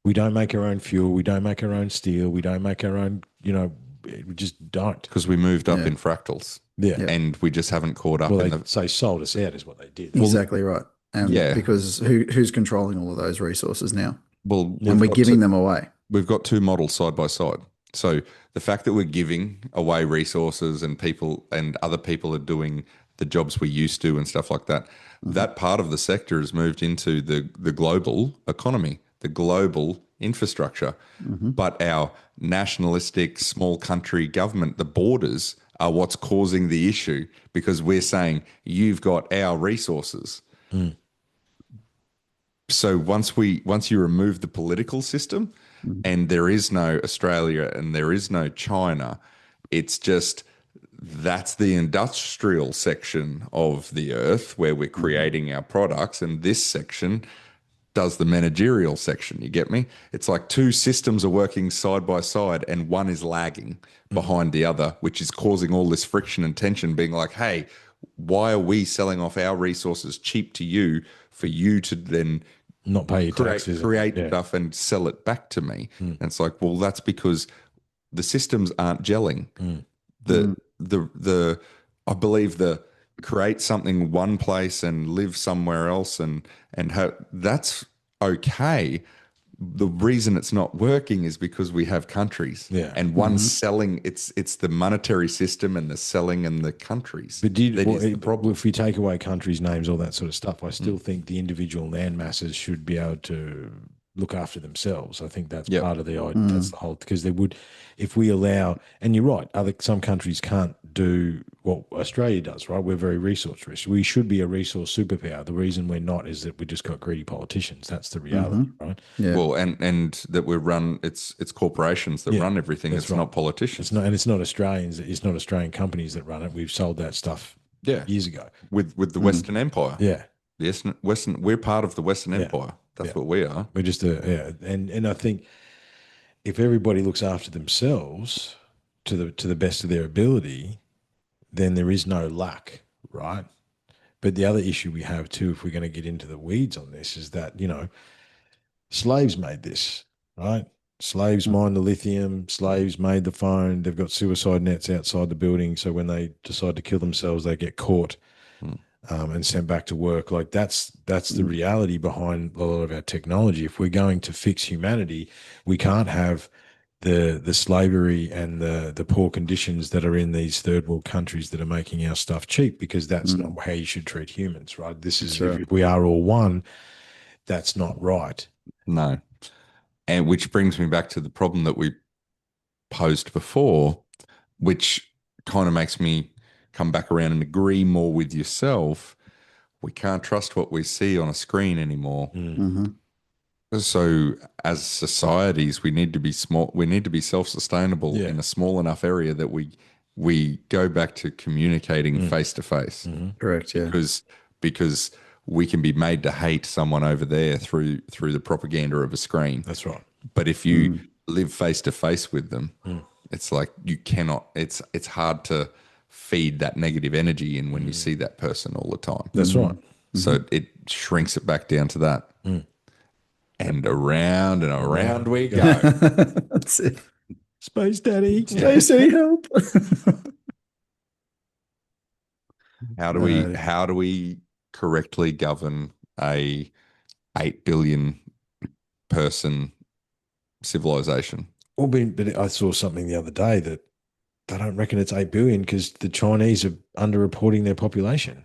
We don't make our own fuel. We don't make our own steel. We don't make our own, we just don't. Because we moved up in fractals. Yeah. And we just haven't caught up. Well, they sold us out is what they did. Exactly right. And because who's controlling all of those resources now? Well, And we're giving them away. We've got two models side by side. So the fact that we're giving away resources and people and other people are doing the jobs we used to and stuff like that, that part of the sector has moved into the global economy, the global infrastructure. But our nationalistic small country government, the borders, are what's causing the issue because we're saying you've got our resources. So once you remove the political system and there is no Australia and there is no China, it's just that's the industrial section of the earth where we're creating our products, and this section does the managerial section. You get me? It's like two systems are working side by side and one is lagging behind the other, which is causing all this friction and tension, being like, hey, why are we selling off our resources cheap to you for you to then not pay your taxes, create stuff and sell it back to me? And it's like, well, that's because the systems aren't gelling. I believe the create something one place and live somewhere else and that's okay. The reason it's not working is because we have countries, and one's selling. It's the monetary system and the selling and the countries. But the problem. If we take away countries' names, all that sort of stuff, I still think the individual land masses should be able to look after themselves. I think that's part of the idea. That's the whole, because they would, if we allow, and you're right, some countries can't do what Australia does, right? We're very resource rich. We should be a resource superpower. The reason we're not is that we just got greedy politicians. That's the reality, right? Yeah. Well, and that we run, it's corporations that run everything. It's not politicians. It's not Australians. It's not Australian companies that run it. We've sold that stuff years ago with the Western Empire. Yeah. Yes, we're part of the Western Empire. That's what we are. We're just and I think if everybody looks after themselves to the best of their ability, then there is no lack, right? But the other issue we have too, if we're going to get into the weeds on this, is that slaves made this, right? Slaves mined the lithium. Slaves made the phone. They've got suicide nets outside the building, so when they decide to kill themselves, they get caught. And sent back to work. Like that's the reality behind a lot of our technology. If we're going to fix humanity, we can't have the slavery and the poor conditions that are in these third world countries that are making our stuff cheap, because that's not how you should treat humans, right? This is if we are all one, that's not right. No. And which brings me back to the problem that we posed before, which kind of makes me come back around and agree more with yourself. We can't trust what we see on a screen anymore. So as societies, we need to be small. We need to be self-sustainable in a small enough area that we go back to communicating face to face. Correct. Yeah. Because we can be made to hate someone over there through the propaganda of a screen. That's right. But if you live face to face with them, it's like you cannot. It's hard to feed that negative energy in when you see that person all the time. That's right. So it shrinks it back down to that. And around we go. That's it. Space Daddy. Space Daddy, help. How do we correctly govern a 8 billion person civilization? Well, but I saw something the other day that they don't reckon it's 8 billion because the Chinese are underreporting their population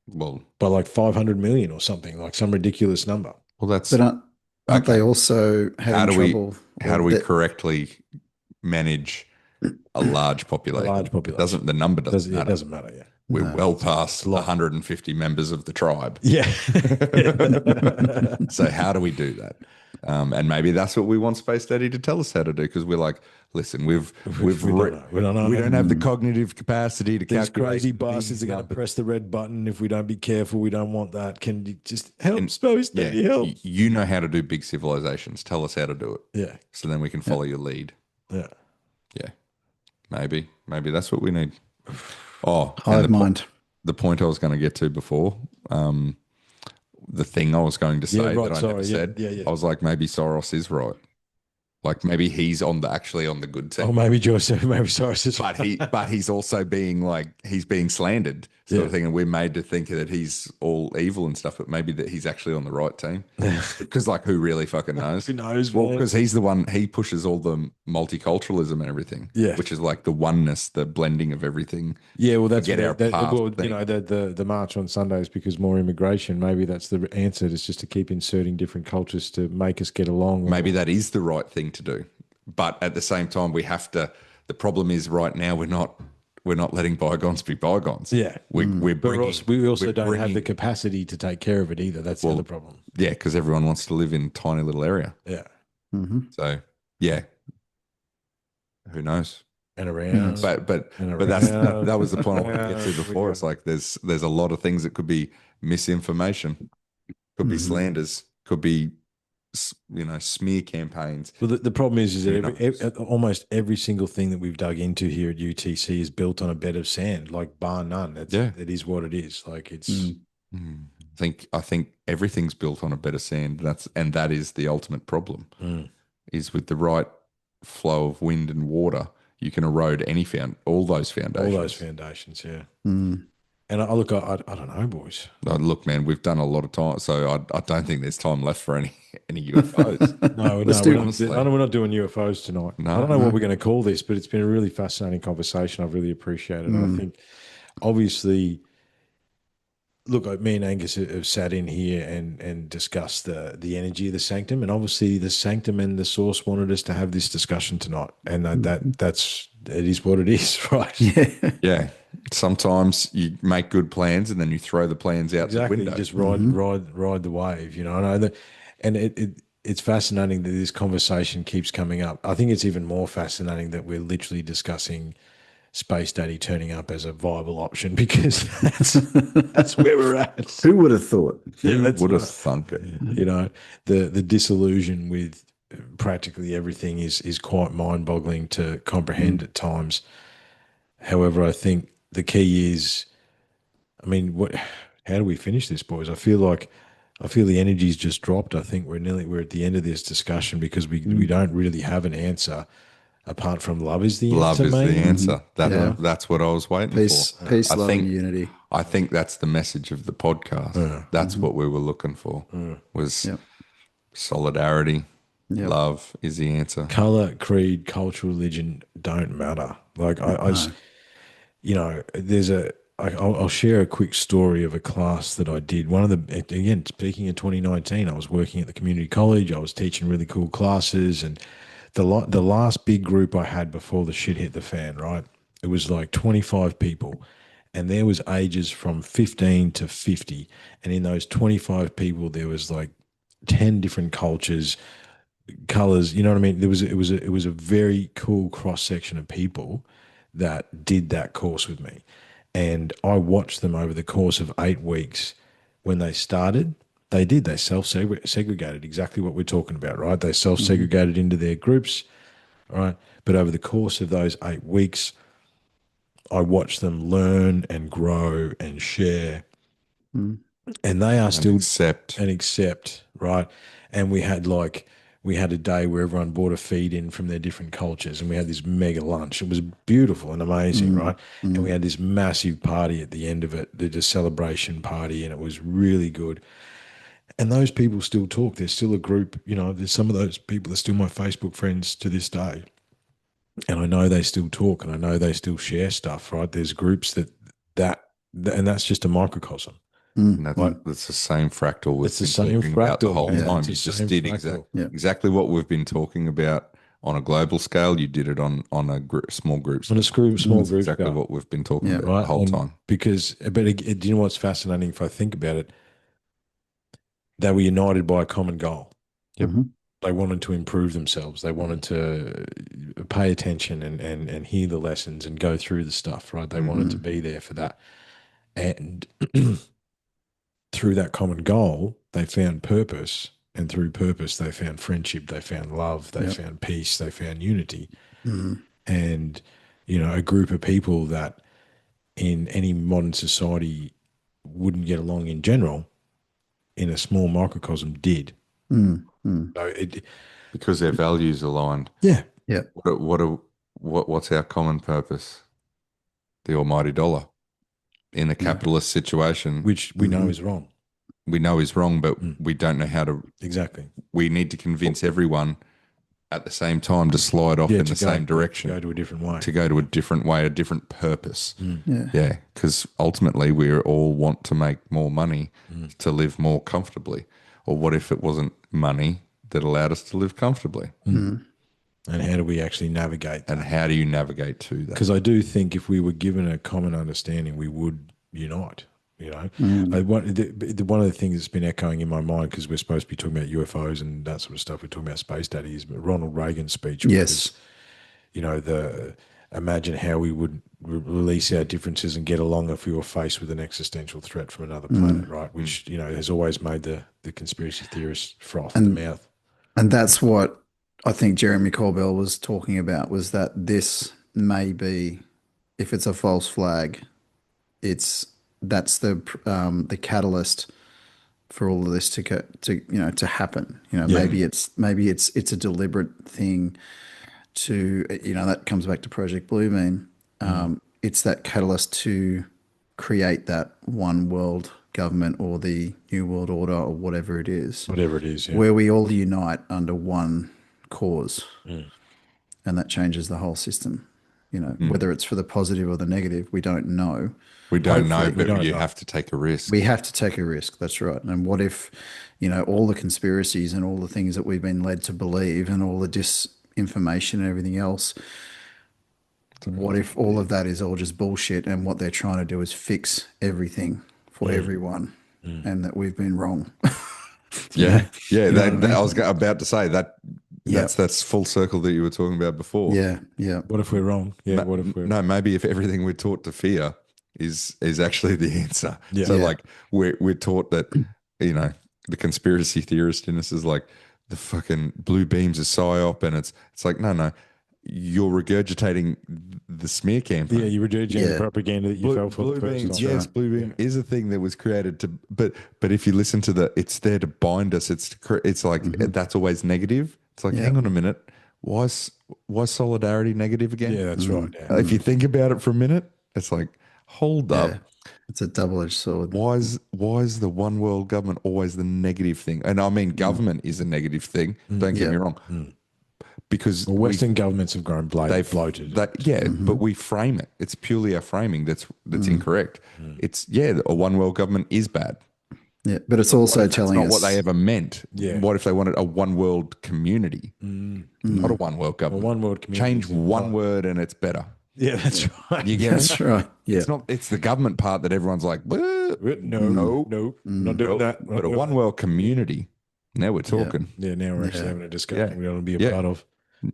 Well, by like 500 million or something, like some ridiculous number. well, that's. But aren't they also having trouble? How do we correctly manage a large population? A large population. The number doesn't matter. It doesn't matter, yeah. We're well past 150 members of the tribe. Yeah. So how do we do that? And maybe that's what we want Space Daddy to tell us how to do, because we're like, listen, we don't have the cognitive capacity to These calculate. crazy bastards are going to press the red button. If we don't be careful, we don't want that. Can you just help, Space Daddy, help? You know how to do big civilizations. Tell us how to do it. Yeah. So then we can follow your lead. Yeah. Yeah. Maybe that's what we need. Oh, Hive mind. The point I was going to get to before, the thing I was going to say that I never said. Yeah. I was like, maybe Soros is right. Like maybe he's actually on the good team. Oh, maybe Soros is but he's also he's being slandered sort of thing, and we're made to think that he's all evil and stuff, but maybe that he's actually on the right team. Because who really fucking knows? Who knows? Well, because he's the one, he pushes all the multiculturalism and everything. Yeah. Which is like the oneness, the blending of everything. Yeah, well, that's the the march on Sunday is because more immigration. Maybe that's the answer. It's just to keep inserting different cultures to make us get along. Maybe that is the right thing to do, but at the same time, we have to. The problem is right now we're not letting bygones be bygones. Yeah, we also don't have the capacity to take care of it either. That's the other problem. Yeah, because everyone wants to live in a tiny little area. Yeah. So yeah, who knows? And around, but that was the point I wanted to get to before. It's like there's a lot of things that could be misinformation, could be slanders, could be smear campaigns. Well, the problem is that almost every single thing that we've dug into here at UTC is built on a bed of sand, like bar none. It is what it is. Like it's. I think everything's built on a bed of sand. That is the ultimate problem. Is with the right flow of wind and water, you can erode all those foundations. All those foundations, yeah. And I don't know, boys. Look, man, we've done a lot of time, so I don't think there's time left for any UFOs. No, we're not doing UFOs tonight. I don't know what we're going to call this, but it's been a really fascinating conversation. I've really appreciated it. I think, obviously, look, me and Angus have sat in here and discussed the energy of the sanctum, and obviously the sanctum and the source wanted us to have this discussion tonight, and it is what it is, right? Yeah. Sometimes you make good plans and then you throw the plans out the window. You just ride the wave, and it's fascinating that this conversation keeps coming up. I think it's even more fascinating that we're literally discussing Space Daddy turning up as a viable option, because that's where we're at. Who would have thought? Who would have thunk it? The disillusion with practically everything is quite mind-boggling to comprehend at times. However, I think the key is, how do we finish this, boys? I feel the energy's just dropped. I think we're at the end of this discussion because we don't really have an answer apart from love is the answer. Love is the answer. That's what I was waiting for. Peace, love, and unity. I think that's the message of the podcast. That's what we were looking for, was solidarity, Yep. Love is the answer. Color, creed, culture, religion don't matter. Like No. you know, I'll share a quick story of a class that I did. One of the, again, speaking of 2019, I was working at the community college. I was teaching really cool classes, and the last big group I had before the shit hit the fan, right? It was like 25 people, and there was ages from 15 to 50, and in those 25 people, there was like 10 different cultures, colors. You know what I mean? It was a very cool cross section of people that did that course with me, and I watched them over the course of 8 weeks. When they started, they self segregated, exactly what we're talking about, right? They self Mm-hmm. segregated into their groups, right? But over the course of those 8 weeks, I watched them learn and grow and share, Mm. and they are And still accept. and accept, right? And we had a day where everyone brought a feed in from their different cultures, and we had this mega lunch. It was beautiful and amazing, Mm. right? And we Mm. had this massive party at the end of it, the celebration party, and it was really good. And those people still talk. There's still a group, you know, there's some of those people that are still my Facebook friends to this day. And I know they still talk, and I know they still share stuff, right? There's groups and that's just a microcosm. Mm. And Right. that's the same fractal we've It's the been same talking about the fractal, whole man. Yeah. time. It's You the just same did fractal. Yeah. exactly what we've been talking about on a global scale. You did it on a small group On a scale. small That's group exactly scale, what we've been talking Yeah. about the right? whole And time. because, do you know what's fascinating if I think about it? They were united by a common goal. Yep. Mhm. They wanted to improve themselves. They wanted to pay attention and hear the lessons and go through the stuff, right? They wanted to Mhm. be there for that. And through that common goal, they found purpose. And through purpose, they found friendship, they found love, they Yep. found peace, they found unity. Mhm. And, you know, a group of people that in any modern society wouldn't get along in general, in a small microcosm did. Mm. Mm. So it, Because their values aligned. yeah, Yep. What's our common purpose? The almighty dollar. In a Yeah. capitalist situation, which we know Mhm. is wrong. we know is wrong, but Mm. we don't know how to. Exactly. We need to convince everyone at the same time to slide off Yeah, in the same to direction, go to a different way. to go to a different way, a different purpose. Mm. Yeah. Yeah, because ultimately we all want to make more money Mm. to live more comfortably. Or what if it wasn't money that allowed us to live comfortably? Mm. And how do we actually navigate And that? how do you navigate to that? Because I do think if we were given a common understanding, we would unite. You know, Mm. one of the things that's been echoing in my mind, because we're supposed to be talking about UFOs and that sort of stuff. We're talking about space daddy. Is Ronald Reagan's speech, where it Yes. was, you know, the imagine how we would release our differences and get along if we were faced with an existential threat from another planet, Mm. right? Which, you know, has always made the conspiracy theorists froth at the And mouth. and that's what I think Jeremy Corbell was talking about, was that this may be, if it's a false flag, it's that's the catalyst for all of this to happen. You know, Yeah. maybe it's a deliberate thing to, that comes back to Project Bluebeam. It's that catalyst to create that one world government or the new world order or whatever it is, Whatever it is, yeah. where we all unite under one cause, Mm. and that changes the whole system. Mm. Whether it's for the positive or the negative, we don't know. We don't know, Hopefully. We but don't you know. have to take a risk. We have to take a risk. That's right. And what if, all the conspiracies and all the things that we've been led to believe and all the disinformation and everything else, what if all of that is all just bullshit and what they're trying to do is fix everything for everyone, and that we've been wrong? Yeah, yeah. You know what I mean? I was about to say that. Yeah. That's full circle that you were talking about before. Yeah. Yeah. What if we're wrong? Yeah. What if we're No, maybe if everything we're taught to fear is actually the answer. Yeah. So Yeah. like we're taught that, the conspiracy theorist in us is like the fucking blue beams are psyop, and it's like no, you're regurgitating the smear campaign. Yeah, you regurgitating Yeah. the propaganda that you fell for the first beam, time. yes, right. blue beam is a thing that was created to, but if you listen to it's there to bind us. It's like that's always negative. It's like, Yeah. hang on a minute, why solidarity negative again? Yeah, that's right. Yeah. If you think about it for a minute, it's like hold Yeah. up. It's a double-edged sword. Why is the one world government always the negative thing? And I mean, government is a negative thing. Don't get Yeah. me wrong, because Well, Western governments have grown bloated. but we frame it. It's purely our framing that's incorrect. It's a one world government is bad. Yeah. But it's What also if that's telling not us what they ever meant? Yeah. What if they wanted a one world community, not a one world A government? one world community. Change one word and it's better. Yeah, that's right. You get me? That's right. Yeah. It's not. It's the government part that everyone's like, No, not doing that. But a one world community. Now we're talking. Yeah, now we're actually having a discussion we don't want to be a part of.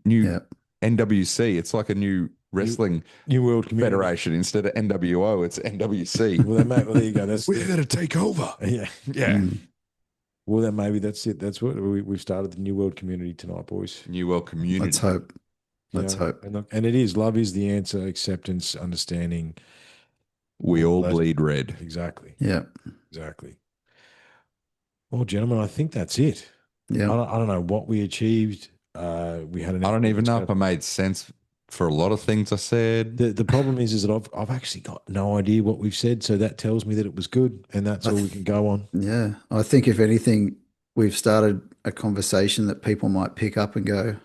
New NWC. It's like a new wrestling New World Community federation. Instead of NWO, it's NWC. Well, there you go. That's We're going to take over. Yeah. Yeah. Well, then maybe that's it. That's what we've started the New World Community tonight, boys. New world community. Let's hope. Let's hope. And, look, and it is love is the answer. Acceptance, understanding. We all bleed red. Exactly. Yeah. Exactly. Well, gentlemen, I think that's it. Yeah. I don't know what we achieved. We had an. I don't even know if I made sense for a lot of things I said. The problem is that I've actually got no idea what we've said, so that tells me that it was good, and that's all we can go on. Yeah. I think if anything, we've started a conversation that people might pick up and go,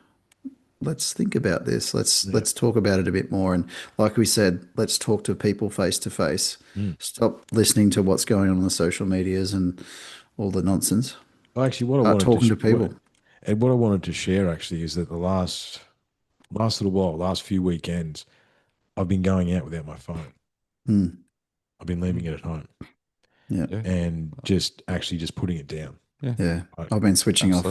let's think about this. Let's talk about it a bit more. And like we said, let's talk to people face to face. Stop listening to what's going on the social medias and all the nonsense. Actually, what I Start wanted talking to people. And what I wanted to share actually is that the last little while, last few weekends, I've been going out without my phone. I've been leaving it at home. Yeah. And just putting it down. Yeah. I've been switching off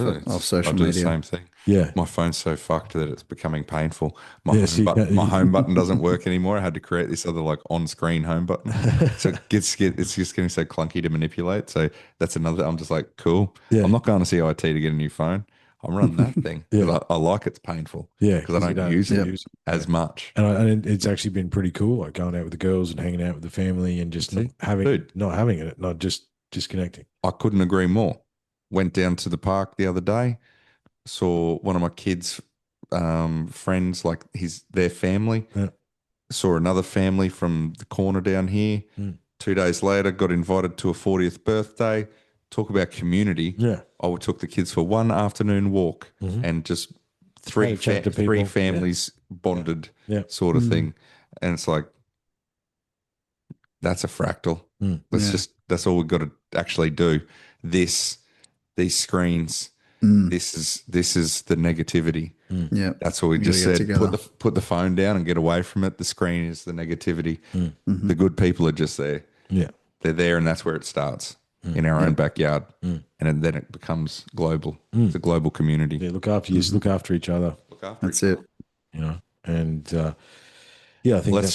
social media. I do the same thing. Yeah. My phone's so fucked that it's becoming painful. My Yeah, home button doesn't work anymore. I had to create this other like on-screen home button. So it's just getting so clunky to manipulate. So that's another. I'm just like, cool. Yeah. I'm not going to CIT to get a new phone. I'm running that thing because I like it's painful. Yeah, because I don't use it as much. And it's actually been pretty cool, like going out with the girls and hanging out with the family and just not having it, not just disconnecting. I couldn't agree more. Went down to the park the other day, saw one of my kids' friends, like their family. Yeah. Saw another family from the corner down here. 2 days later, got invited to a 40th birthday. Talk about community. Yeah. I took the kids for one afternoon walk and just three families bonded sort of thing. And it's like, that's a fractal. That's all we've got to actually do. These screens, this is the negativity. Yeah. That's what we just said. Put the phone down and get away from it. The screen is the negativity. The good people are just there. Yeah. They're there, and that's where it starts. In our own backyard, and then it becomes global. It's a global community. Yeah, look after you, look after each other. That's it. You know, and I think let's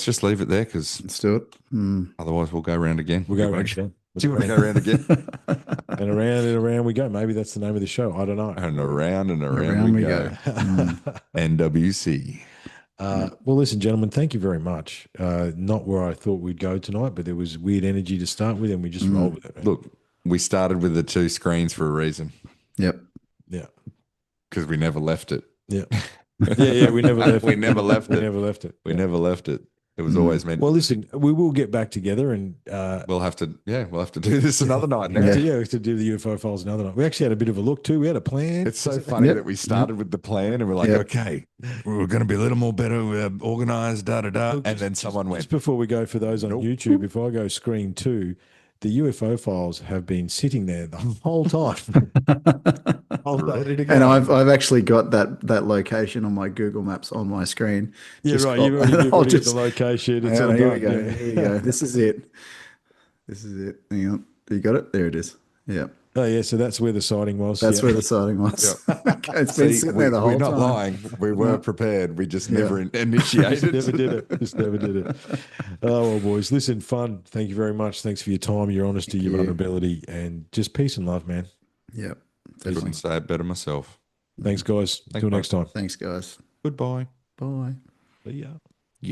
just leave it there because let's do it. Otherwise, we'll go around again. We'll go around again. Do you want to go around again? And around we go. Maybe that's the name of the show. I don't know. And around we go. NWC. Well, listen, gentlemen, thank you very much. Not where I thought we'd go tonight, but there was weird energy to start with, and we just rolled with it. Man. Look, we started with the two screens for a reason. Yep. Yeah. Because we never left it. Yeah. Yeah. We never left. We never left it. We never left it. We never left it. It was always meant. Well, listen, we will get back together, and we'll have to do this another night. Now. We have to do the UFO files another night. We actually had a bit of a look too. We had a plan. It's so funny that we started with the plan, and we're like, okay, we're going to be a little more better, organized, and then someone went. Just before we go, for those on YouTube, if I go screen 2, the UFO files have been sitting there the whole time. And I've actually got that location on my Google Maps on my screen. Yeah, right. You've already put the location. It's all here we go. Here you go. This is it. Hang on. You got it? There it is. Yeah. Oh, yeah. So that's where the sighting was. That's where the sighting was. It's been sitting there the whole time. We're not lying. We were prepared. We just never initiated. Just never did it. Oh, well, boys. Listen, fun. Thank you very much. Thanks for your time, your honesty, your vulnerability, and just peace and love, man. Yep. I couldn't say it better myself. Thanks, guys. Until next time. Thanks, guys. Goodbye. Bye. See ya.